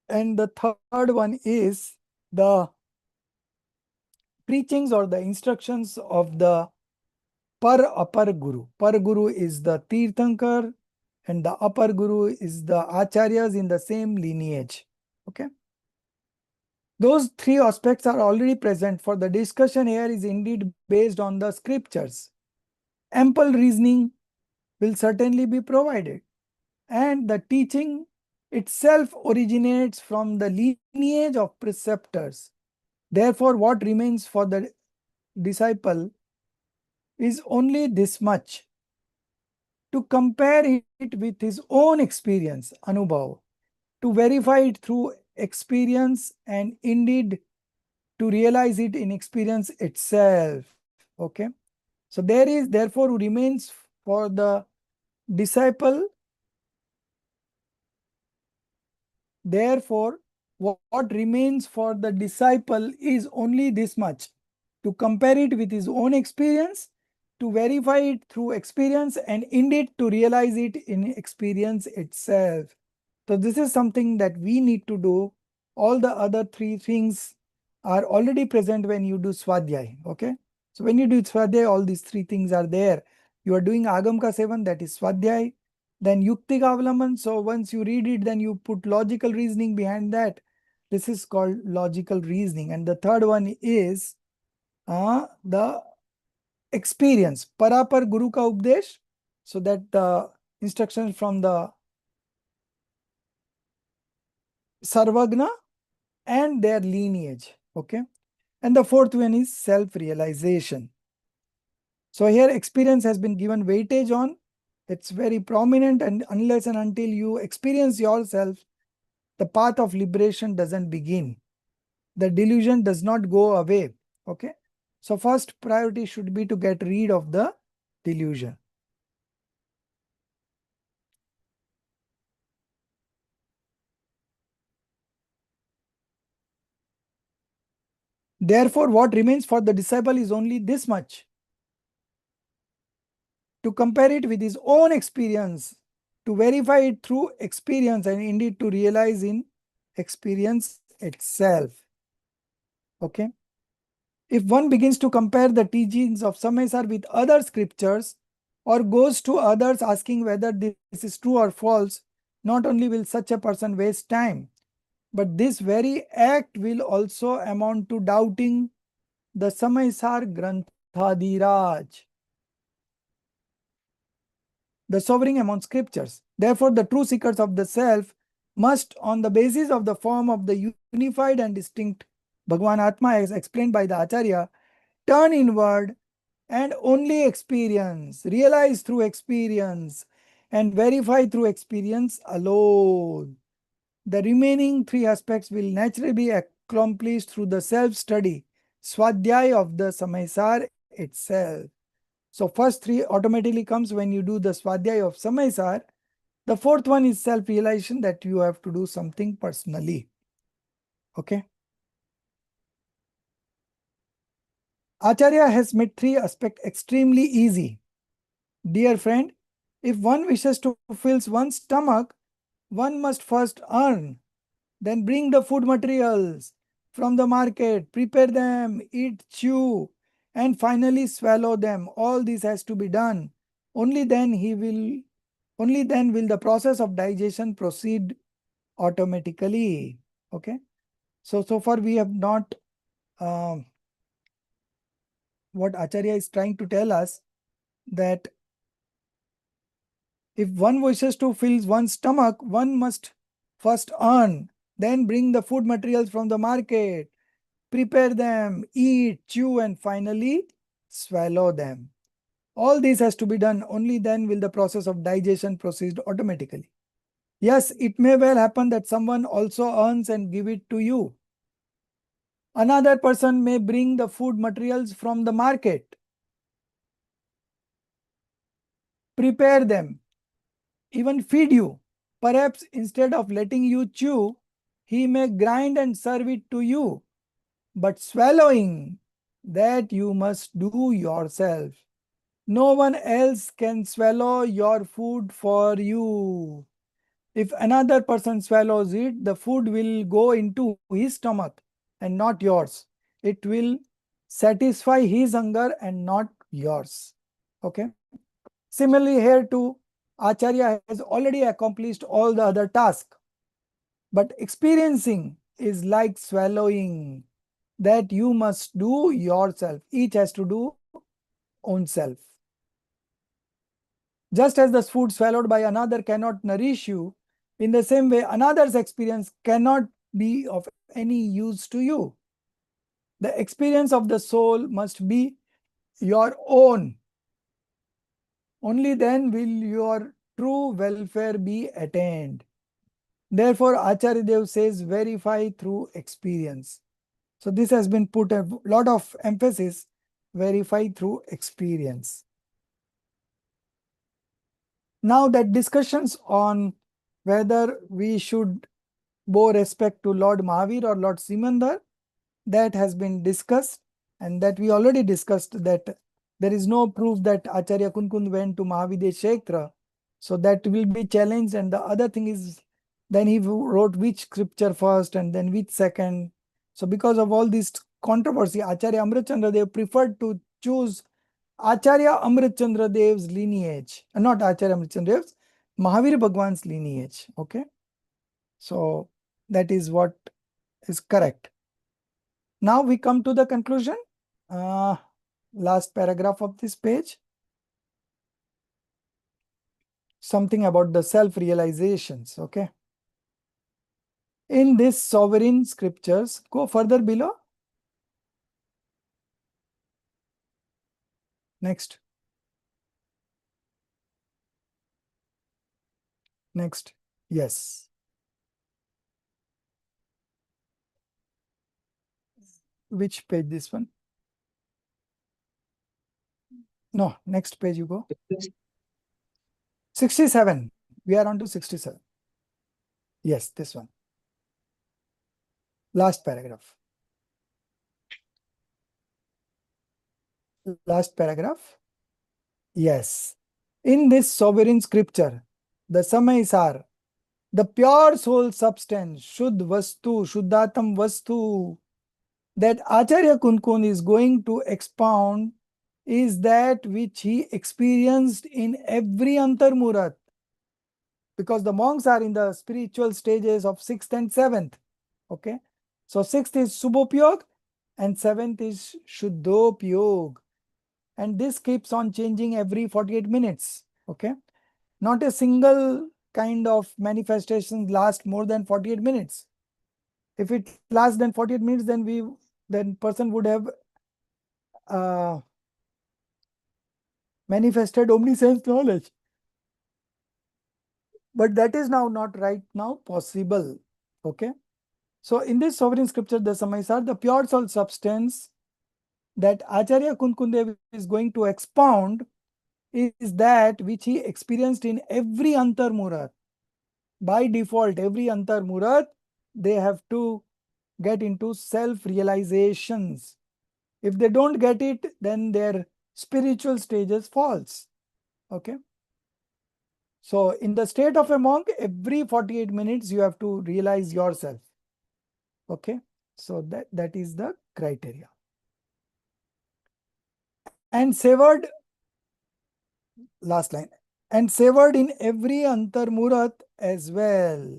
and the third one is the preachings or the instructions of the upper guru. Par guru is the Tirthankar and the upper guru is the Acharyas in the same lineage. Okay. Those 3 aspects are already present, for the discussion here is indeed based on the scriptures. Ample reasoning will certainly be provided, and the teaching itself originates from the lineage of preceptors. Therefore, what remains for the disciple is only this much: to compare it with his own experience, Anubhav, to verify it through experience, and indeed to realize it in experience itself. Okay. So therefore remains for the disciple. Therefore, what remains for the disciple is only this much: to compare it with his own experience, to verify it through experience, and indeed to realize it in experience itself. So this is something that we need to do. All the other 3 things are already present when you do Swadhyay. Okay. So when you do Swadhyay, all these 3 things are there. You are doing Agam Ka Sevan, that is Swadhyay. Then Yukti Ka Avalaman. So once you read it, then you put logical reasoning behind that. This is called logical reasoning. And the third one is the experience. Parapar Guru Ka Updesh. So that the instructions from the Sarvagna and their lineage. Okay. And the fourth one is self-realization. So here experience has been given weightage on. It's very prominent, and unless and until you experience yourself, the path of liberation doesn't begin. The delusion does not go away. Okay. So first priority should be to get rid of the delusion. Therefore, what remains for the disciple is only this much: to compare it with his own experience, to verify it through experience, and indeed to realize in experience itself. Okay. If one begins to compare the teachings of Samaysaar with other scriptures, or goes to others asking whether this is true or false, not only will such a person waste time, but this very act will also amount to doubting the Samaysaar Granthadhiraj, the sovereign among scriptures. Therefore, the true seekers of the self must, on the basis of the form of the unified and distinct Bhagavan Atma as explained by the Acharya, turn inward and only experience, realize through experience, and verify through experience alone. The remaining 3 aspects will naturally be accomplished through the self-study, Swadhyay of the Samaysar itself. So first three automatically comes when you do the Swadhyay of Samaysar. The fourth one is self-realization, that you have to do something personally. Okay. Acharya has made three aspects extremely easy. Dear friend, if one wishes to fill one's stomach, one must first earn, then bring the food materials from the market, prepare them, eat, chew, and finally swallow them. All this has to be done. Only then will the process of digestion proceed automatically. Okay. So far we have not, what Acharya is trying to tell us, that if one wishes to fill one's stomach, one must first earn, then bring the food materials from the market, prepare them, eat, chew, and finally swallow them. All this has to be done. Only then will the process of digestion proceed automatically. Yes, it may well happen that someone also earns and give it to you. Another person may bring the food materials from the market, prepare them, even feed you. Perhaps instead of letting you chew, he may grind and serve it to you. But swallowing, that you must do yourself. No one else can swallow your food for you. If another person swallows it, the food will go into his stomach and not yours. It will satisfy his hunger and not yours. Okay. Similarly, here too, Acharya has already accomplished all the other tasks. But experiencing is like swallowing, that you must do yourself. Each has to do own self. Just as the food swallowed by another cannot nourish you, in the same way, another's experience cannot be of any use to you. The experience of the soul must be your own. Only then will your true welfare be attained. Therefore, Acharya Dev says, verify through experience. So this has been put a lot of emphasis, verify through experience. Now that discussions on whether we should bow respect to Lord Mahavir or Lord Simandar, that has been discussed, and that we already discussed that there is no proof that Acharya Kunkund went to Mahavidesh Kshetra. So that will be challenged. And the other thing is, then he wrote which scripture first and then which second. So because of all this controversy, Acharya Amritchandra Dev preferred to choose Acharya Amritchandra Dev's lineage, not Acharya Amritchandra Dev's, Mahavir Bhagwan's lineage. Okay. So that is what is correct. Now we come to the conclusion. Last paragraph of this page. Something about the self-realizations. Okay. In this sovereign scriptures, go further below. Next. Next. Yes. Which page? This one? No, next page you go. 67. We are on to 67. Yes, this one. Last paragraph. Last paragraph. Yes. In this sovereign scripture, the Samaysar, the pure soul substance, Shuddh Vastu, Shuddhatam Vastu, that Acharya Kunkun is going to expound is that which he experienced in every Antarmurat. Because the monks are in the spiritual stages of 6th and 7th. Okay. So 6th is Subhopyog and 7th is Shuddhopyog. And this keeps on changing every 48 minutes. Okay. Not a single kind of manifestation lasts more than 48 minutes. If it lasts than 48 minutes, then person would have manifested omniscience knowledge. But that is now not right now possible. Okay. So in this sovereign scripture, the Samaysar, the pure soul substance, that Acharya Kunkundev is going to expound is that which he experienced in every Antar Murat. By default, every Antar Murat, they have to get into self-realizations. If they don't get it, then their spiritual stages falls. Okay. So in the state of a monk, every 48 minutes, you have to realize yourself. Okay. So that is the criteria. And severed, last line, and severed in every Antar Murat as well.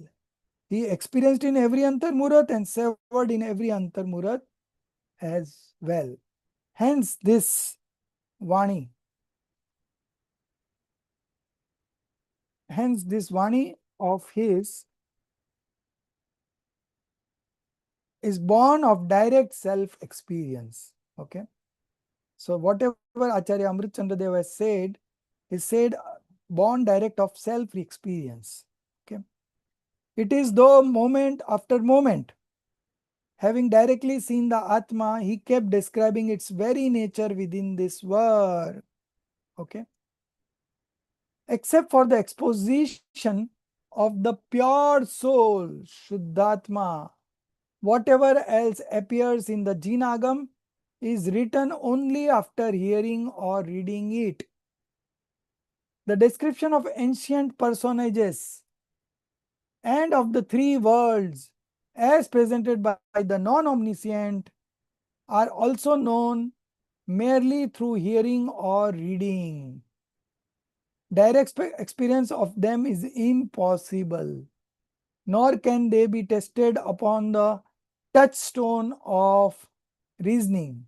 He experienced in every Antar Murat and severed in every Antar Murat as well. Hence this Vani. Hence this Vani of his is born of direct self-experience. Okay. So whatever Acharya Amrit Chandradev has said, is said born direct of self-experience. Okay. It is though moment after moment. Having directly seen the Atma, he kept describing its very nature within this work. Okay. Except for the exposition of the pure soul, Shuddhatma, whatever else appears in the Jinagam is written only after hearing or reading it. The description of ancient personages and of the three worlds as presented by the non-omniscient are also known merely through hearing or reading. Direct experience of them is impossible, nor can they be tested upon the touchstone of reasoning,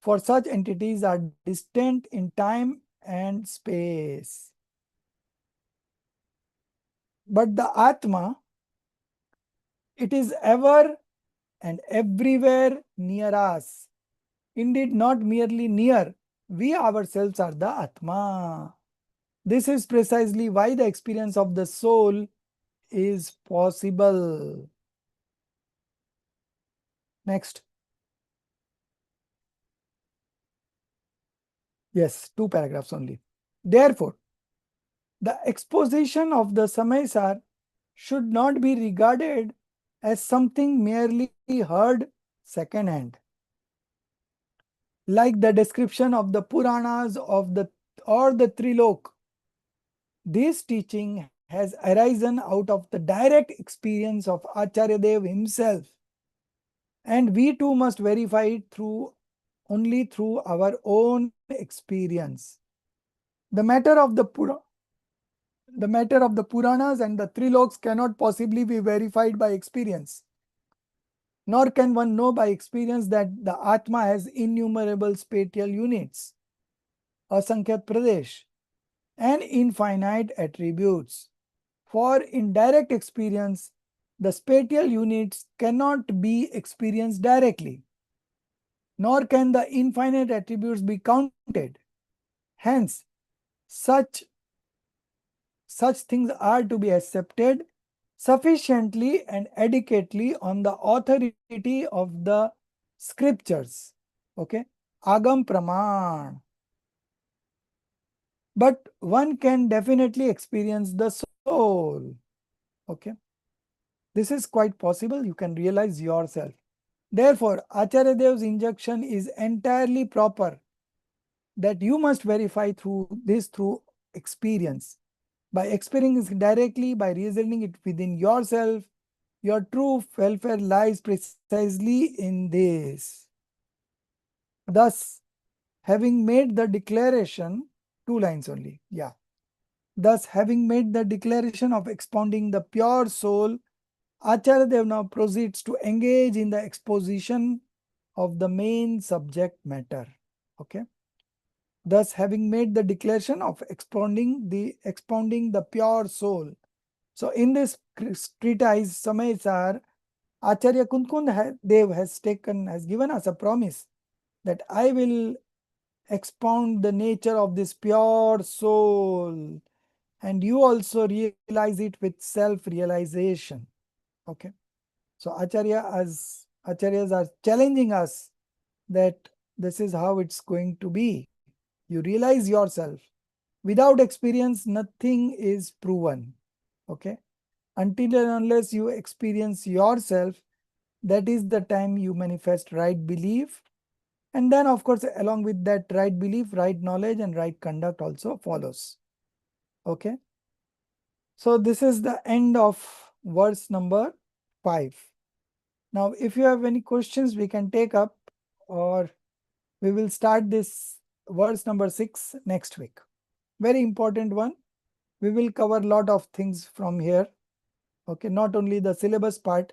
for such entities are distant in time and space. But the Atma, it is ever and everywhere near us. Indeed, not merely near, we ourselves are the Atma. This is precisely why the experience of the soul is possible. Next. Yes, 2 paragraphs only. Therefore, the exposition of the Samaysar should not be regarded as something merely heard second hand. Like the description of the Puranas of the or the Trilok, this teaching has arisen out of the direct experience of Acharya Dev himself, and we too must verify it only through our own experience. The matter of the Puranas and the Triloks cannot possibly be verified by experience. Nor can one know by experience that the Atma has innumerable spatial units, Asankhya Pradesh, and infinite attributes. For in direct experience, the spatial units cannot be experienced directly, nor can the infinite attributes be counted. Hence, such things are to be accepted sufficiently and adequately on the authority of the scriptures. Okay, Agam Praman. But one can definitely experience the soul. Okay, this is quite possible. You can realize yourself. Therefore, Acharya Dev's injunction is entirely proper, that you must verify through experience. By experiencing directly, by reasoning it within yourself, your true welfare lies precisely in this. Thus, having made the declaration, 2 lines only, yeah. Thus, having made the declaration of expounding the pure soul, Acharya Dev now proceeds to engage in the exposition of the main subject matter. Okay. Thus, having made the declaration of expounding the pure soul. So, in this treatise, Samaysar, Acharya Kunkund Dev has given us a promise that I will expound the nature of this pure soul, and you also realize it with self-realization. Okay. So Acharyas are challenging us that This is how it's going to be. You realize yourself. Without experience, nothing is proven. Okay. Until and unless you experience yourself, that is the time you manifest right belief. And then, of course, along with that right belief, right knowledge and right conduct also follows. Okay. So this is the end of verse number 5. Now, if you have any questions, we can take up, or we will start this verse number 6 next week. Very important one. We will cover a lot of things from here. Okay, not only the syllabus part,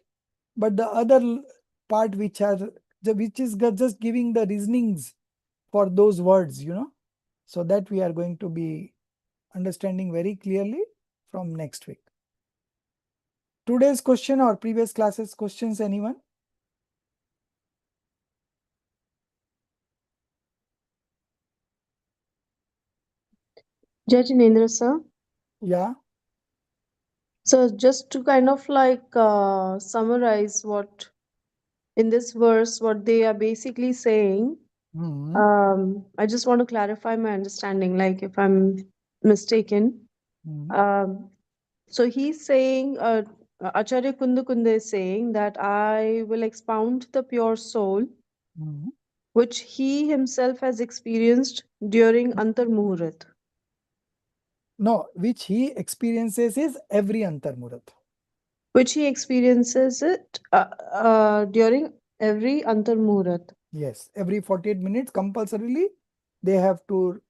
but the other part which is just giving the reasonings for those words, so that we are going to be understanding very clearly from next week. Today's question or previous classes questions, anyone? Judge Nendra sir. Yeah. So just to kind of like summarize what in this verse, what they are basically saying, I just want to clarify my understanding, like if I'm mistaken. So he's saying, Acharya Kundakunda is saying that I will expound the pure soul, which he himself has experienced during Antar Muhurat. No, which he experiences is every Antarmurat. Which he experiences it during every Antar Muhurat. Yes, every 48 minutes compulsorily they have to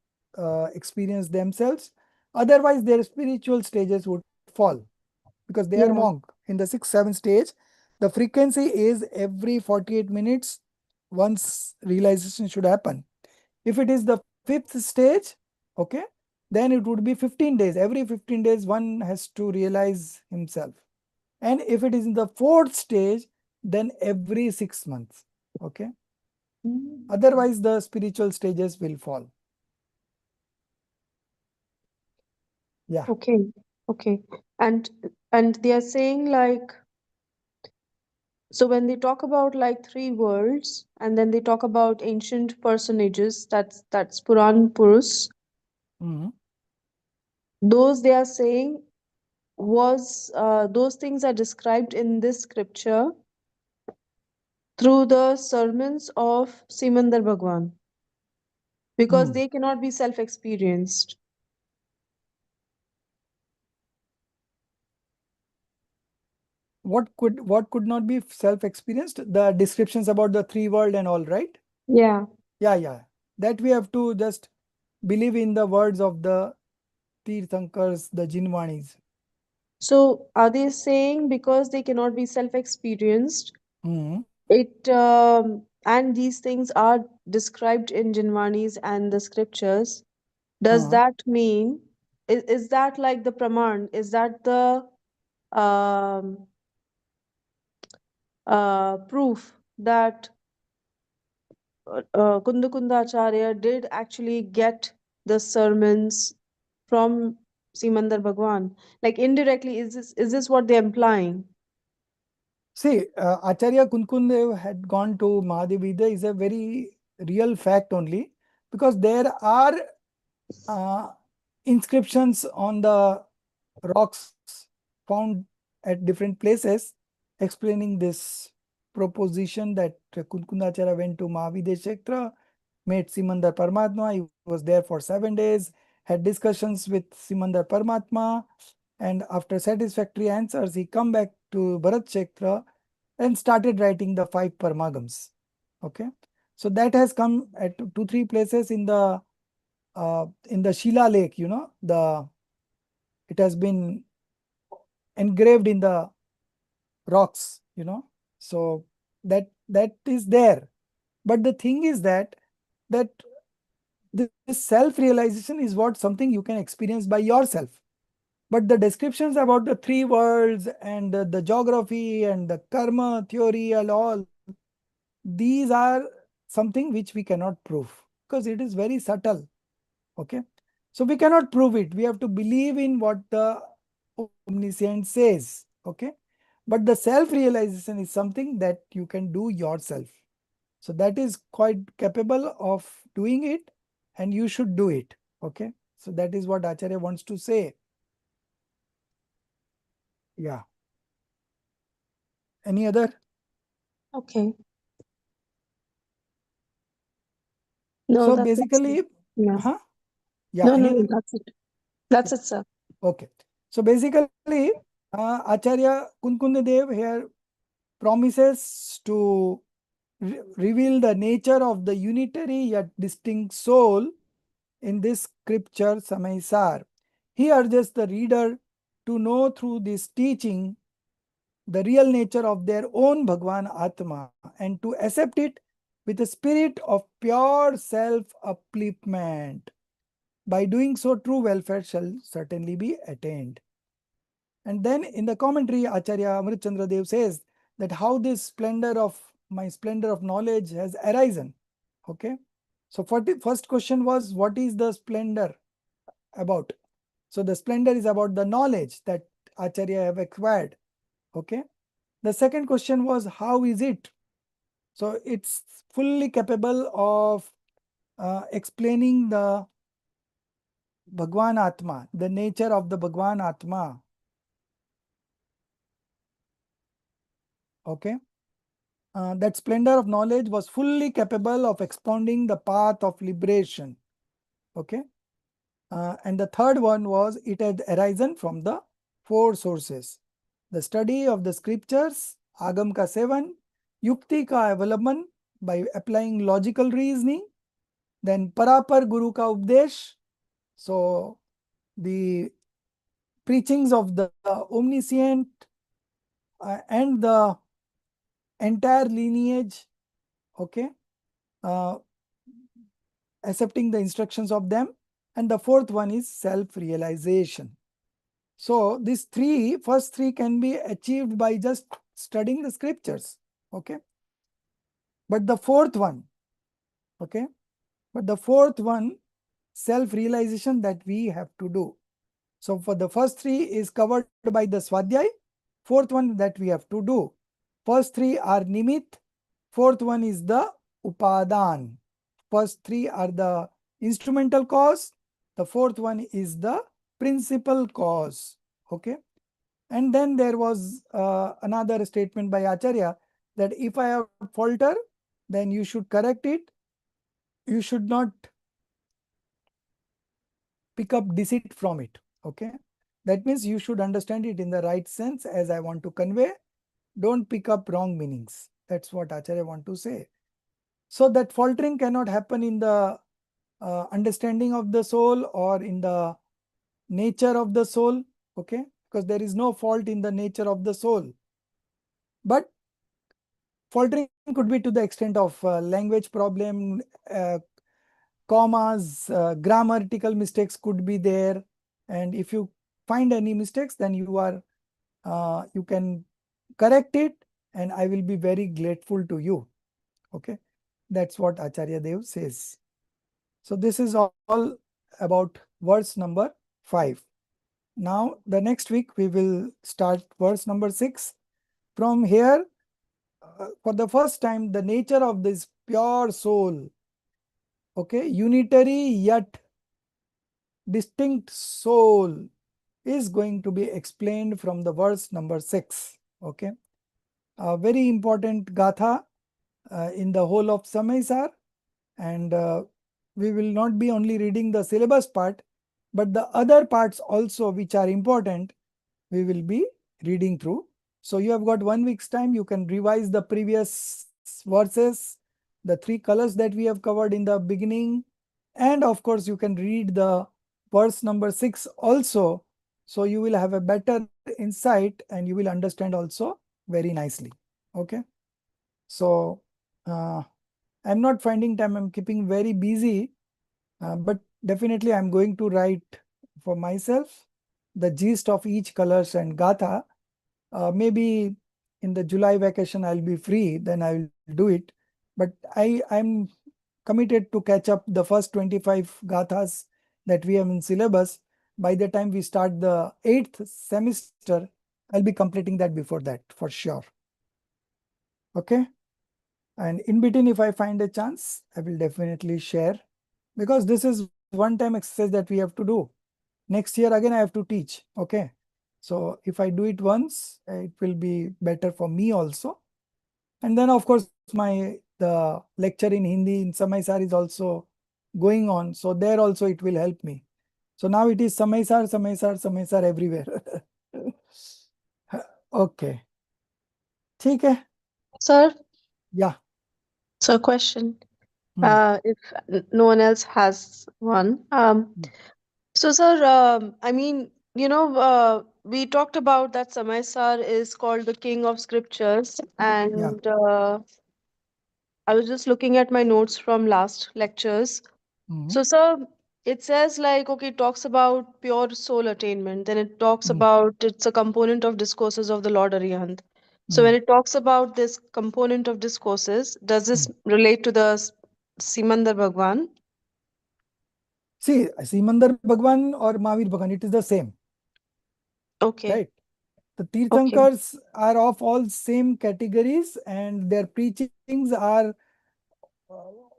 experience themselves. Otherwise, their spiritual stages would fall because they are monk. In the 6th, 7th stage, the frequency is every 48 minutes once realization should happen. If it is the 5th stage, okay, then it would be 15 days. Every 15 days, one has to realize himself. And if it is in the 4th stage, then every 6 months. Okay. Otherwise, the spiritual stages will fall. Yeah. Okay. Okay. And they are saying like, so when they talk about like 3 worlds, and then they talk about ancient personages, that's Puran Purus. Those they are saying was those things are described in this scripture through the sermons of Simandar Bhagwan, because they cannot be self-experienced. What could not be self-experienced? The descriptions about the 3 world and all, right? Yeah. Yeah. That we have to just believe in the words of the Tirthankars, the Jinvanis. So are they saying because they cannot be self-experienced, it and these things are described in Jinvanis and the scriptures, does that mean, is that like the praman? Is that the proof that Kundakunda Acharya did actually get the sermons from Simandar Bhagwan? Like indirectly, is this what they're implying? See, Acharya Kunkundev had gone to Mahadevidya is a very real fact only, because there are inscriptions on the rocks found at different places explaining this proposition that Kunkundacharya went to Mahavidya, met Simandar Paramatma. He was there for 7 days, had discussions with Simandar Paramatma, and after satisfactory answers, he come back to Bharat Kshetra and started writing the 5 Paramagams. Okay, so that has come at 2-3 places in the Shila Lake. It has been engraved in the rocks. So that is there. But the thing is that this self-realization is what something you can experience by yourself. But the descriptions about the 3 worlds and the geography and the karma theory and all, these are something which we cannot prove because it is very subtle. Okay. So we cannot prove it. We have to believe in what the omniscient says. Okay. But the self-realization is something that you can do yourself. So that is quite capable of doing it, and you should do it. Okay. So that is what Acharya wants to say. Yeah. Any other? Okay. No, So that's it, sir. basically, Yeah. huh? Yeah. No, Any no, other? that's it. That's it, sir. Okay. So basically, Acharya Kunkundev here promises to reveal the nature of the unitary yet distinct soul in this scripture Samaysar. He urges the reader to know through this teaching the real nature of their own Bhagwan Atma and to accept it with a spirit of pure self-upliftment. By doing so, true welfare shall certainly be attained. And then in the commentary, Acharya Amrit Chandra Dev says that how this splendor of knowledge has arisen. Okay. So first question was, what is the splendor about? So the splendor is about the knowledge that Acharya have acquired. Okay. The second question was, how is it? So it's fully capable of explaining the Bhagwan Atma, the nature of the Bhagwan Atma. Okay. That splendor of knowledge was fully capable of expounding the path of liberation. Okay. And the third one was, it had arisen from the four sources: the study of the scriptures, Agam ka sevan, Yukti ka avalaban by applying logical reasoning, then Parapar Guru ka Updesh, so the preachings of the omniscient and the entire lineage, okay, accepting the instructions of them. And the fourth one is self-realization. So these first three can be achieved by just studying the scriptures. Okay. But the fourth one, okay, self-realization, that we have to do. So for the first three is covered by the Swadhyay. Fourth one that we have to do. First three are Nimit. Fourth one is the Upadan. First three are the instrumental cause. The fourth one is the principal cause. Okay. And then there was another statement by Acharya that if I have falter, then you should correct it. You should not pick up deceit from it. Okay. That means you should understand it in the right sense as I want to convey. Don't pick up wrong meanings. That's what Acharya want to say. So that faltering cannot happen in the understanding of the soul or in the nature of the soul. Okay. Because there is no fault in the nature of the soul. But faltering could be to the extent of language problem, commas, grammatical mistakes could be there. And if you find any mistakes, then you can correct it, and I will be very grateful to you. Okay, that's what Acharya Dev says. So this is all about verse number 5. Now the next week we will start verse number 6. From here, for the first time, the nature of this pure soul, okay, unitary yet distinct soul, is going to be explained from the verse number 6. Okay, a very important gatha in the whole of Samaysar, and we will not be only reading the syllabus part, but the other parts also which are important, we will be reading through. So you have got 1 week's time. You can revise the previous verses, the 3 colors that we have covered in the beginning, and of course you can read the verse number 6 also. So you will have a better insight and you will understand also very nicely. Okay. So I'm not finding time. I'm keeping very busy, but definitely I'm going to write for myself the gist of each colors and gatha. Maybe in the July vacation I'll be free, then I will do it. But I'm committed to catch up the first 25 gathas that we have in syllabus. By the time we start the 8th semester, I'll be completing that before that for sure. Okay. And in between, if I find a chance, I will definitely share, because this is one-time exercise that we have to do. Next year again, I have to teach. Okay. So if I do it once, it will be better for me also. And then of course, the lecture in Hindi in Samaysaar is also going on. So there also it will help me. So now it is Samaysaar, Samaysaar, Samaysaar everywhere. Okay. ठीक है. Sir, Yeah. so question. Hmm. If no one else has one. So, sir, I mean, we talked about that Samaysar is called the king of scriptures, Yeah. and I was just looking at my notes from last lectures. Hmm. So, sir, it says like, okay, it talks about pure soul attainment, then it talks Hmm. about it's a component of discourses of the Lord Arihant. So, Hmm. when it talks about this component of discourses, does this Hmm. relate to the Simandar Bhagwan? See, Simandar Bhagwan or Mahavir Bhagwan, it is the same, Okay, right? The okay. Tirthankars are of all same categories, and their preachings are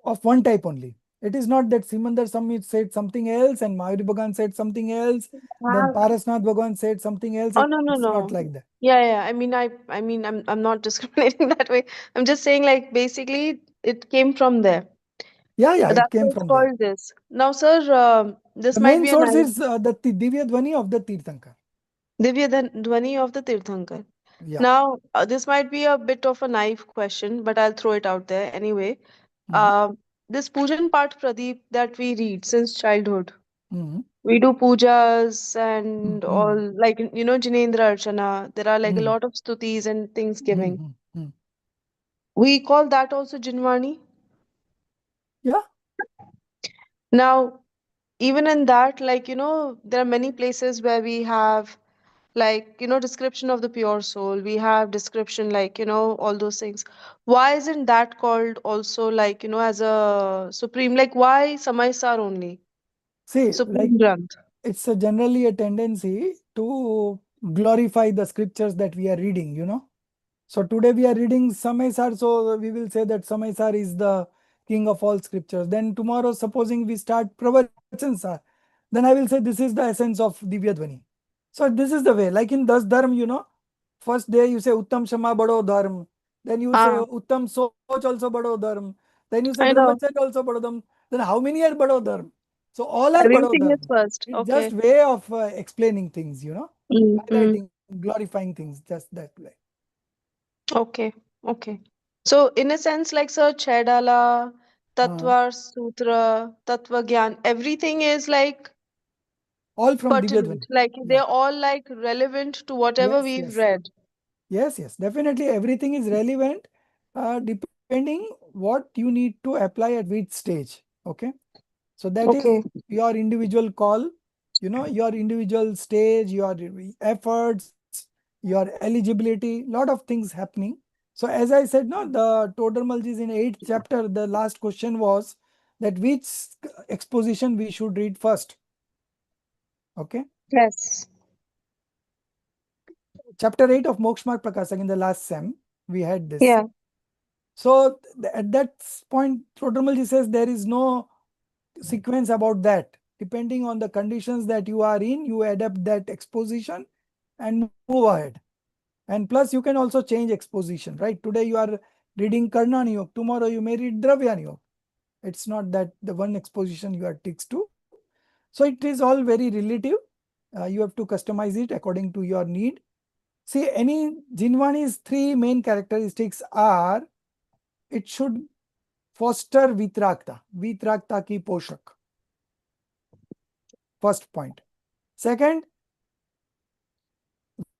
of one type only. It is not that Simandar Samit said something else and Mahavir Bhagwan said something else, then Parasnath Bhagwan said something else. Oh, no, no, It's not no. like that. Yeah, yeah. I mean, I'm not discriminating that way. I'm just saying, like, basically, it came from there. Yeah, That's it came why it's from there. called this. Now, sir, this The might main be a source nice is the Divya Dhvani of the Tirthankar. Divya Dhwani of the Tirthankar. Yeah. Now, this might be a bit of a naive question, but I'll throw it out there anyway. Mhm. This Pujan Path Pradeep that we read since childhood, Mhm. we do pujas and all, Mhm. like, Jinendra Archana. There are like a Mhm. lot of stutis and things giving. Mhm. Mhm. We call that also Jinwani. Yeah. Now, even in that, like, there are many places where we have, like, description of the pure soul. We have description, like, all those things. Why isn't that called also, like, as a supreme? Like, why Samaisar only? See, like, Supreme Granth. it's generally a tendency to glorify the scriptures that we are reading, So today we are reading Samaysar, so we will say that Samaysar is the king of all scriptures. Then tomorrow, supposing we start Pravachansar, then I will say this is the essence of Divya Dhvani. So this is the way, like in Das Dharm, first day you say Uttam Shama Bado Dharm, then you say Ah, Uttam Soch also Bado Dharm, then you say I know. Brahmacharya also Bado Dharm, then how many are Bado Dharm? So all are Bado Everything is Dharm. first. It's just Okay. way of explaining things, Mm-hmm. highlighting, glorifying things, just that way. Okay. Okay. So, in a sense, like, Sir, Chaidala, Uh, Tattva Sutra, Tattva Gyan, everything is like all from Divya pertinent. Dhvani. Like, Yeah. they're all like relevant to whatever Yes, we've yes. read. Yes. Definitely everything is relevant, depending what you need to apply at which stage. Okay. So that is Okay. your individual call, your individual stage, your efforts, your eligibility, lot of things happening. So as I said, no, the Todarmalji is in 8th chapter. The last question was that which exposition we should read first. Okay. Yes. Chapter 8 of Moksha Prakasam in the last sem, we had this. Yeah. So at that point, Todarmalji says there is no sequence about that. Depending on the conditions that you are in, you adapt that exposition and move ahead. And plus, you can also change exposition, right? Today you are reading Karnani Yoga, tomorrow you may read Dravyani Yoga. It's not that the one exposition you are fixed to. So it is all very relative. You have to customize it according to your need. See, any Jinwani's three main characteristics are it should foster Vitrakta ki poshak. First point. Second,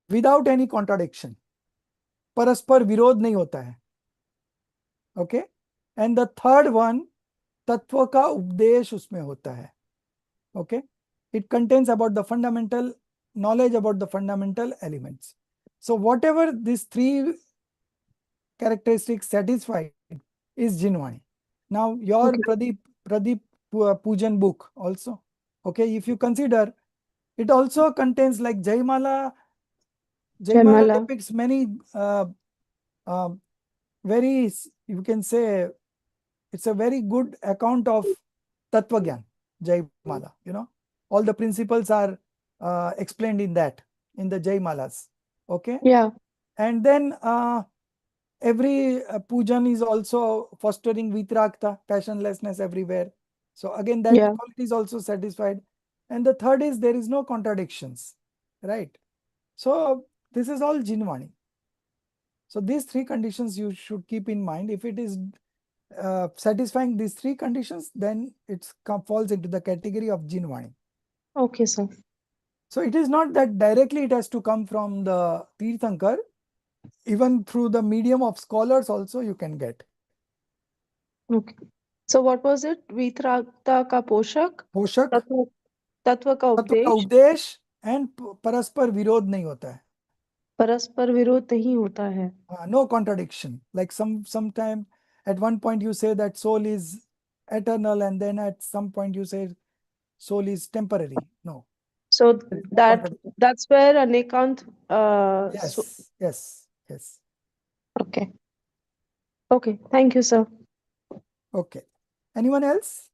without any contradiction. परस्पर विरोध नहीं होता है. Okay. And the third one, तत्व का उपदेश उसमें होता है. Okay. It contains about the fundamental knowledge about the fundamental elements. So whatever these three characteristics satisfied is Jinwani. Now your Okay. Pradeep Pujan book also. Okay. If you consider, it also contains like Jaimala Jamala. depicts many uh, very, you can say, it's a very good account of Tattva Gyan, Jai Mala. All the principles are explained in that, in the Jai Malas. Okay. Yeah. And then every pujan is also fostering vitragta, passionlessness everywhere. So again, that Yeah. quality is also satisfied. And the third is there is no contradictions, right? So this is all Jinvani. So these three conditions you should keep in mind. If it is satisfying these three conditions, then it falls into the category of Jinvani. Okay, sir. So it is not that directly it has to come from the Tirthankar. Even through the medium of scholars also you can get. Okay. So what was it? Vitragta ka poshak, पोषक, तत्व तत्व का तत्व का उपदेश, उपदेश and परस्पर विरोध नहीं होता है. परस्पर विरोध नहीं होता है. No contradiction. Like sometime at one point you say that soul is eternal, and then at some point you say soul is temporary. No. So There is no contradiction. that's where Anekant. Yes, yes, yes. Okay. Okay. Thank you, sir. Okay. Anyone else?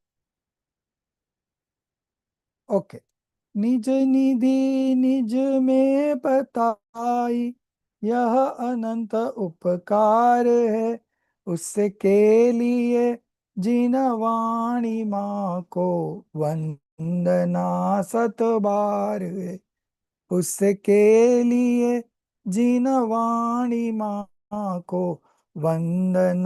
Okay. निज निधि निज में बताई, यह अनंत उपकार है, उससे के लिए जिन वाणी माँ को वंदना सत बार है, उससे के लिए जिन वाणी माँ को वंदना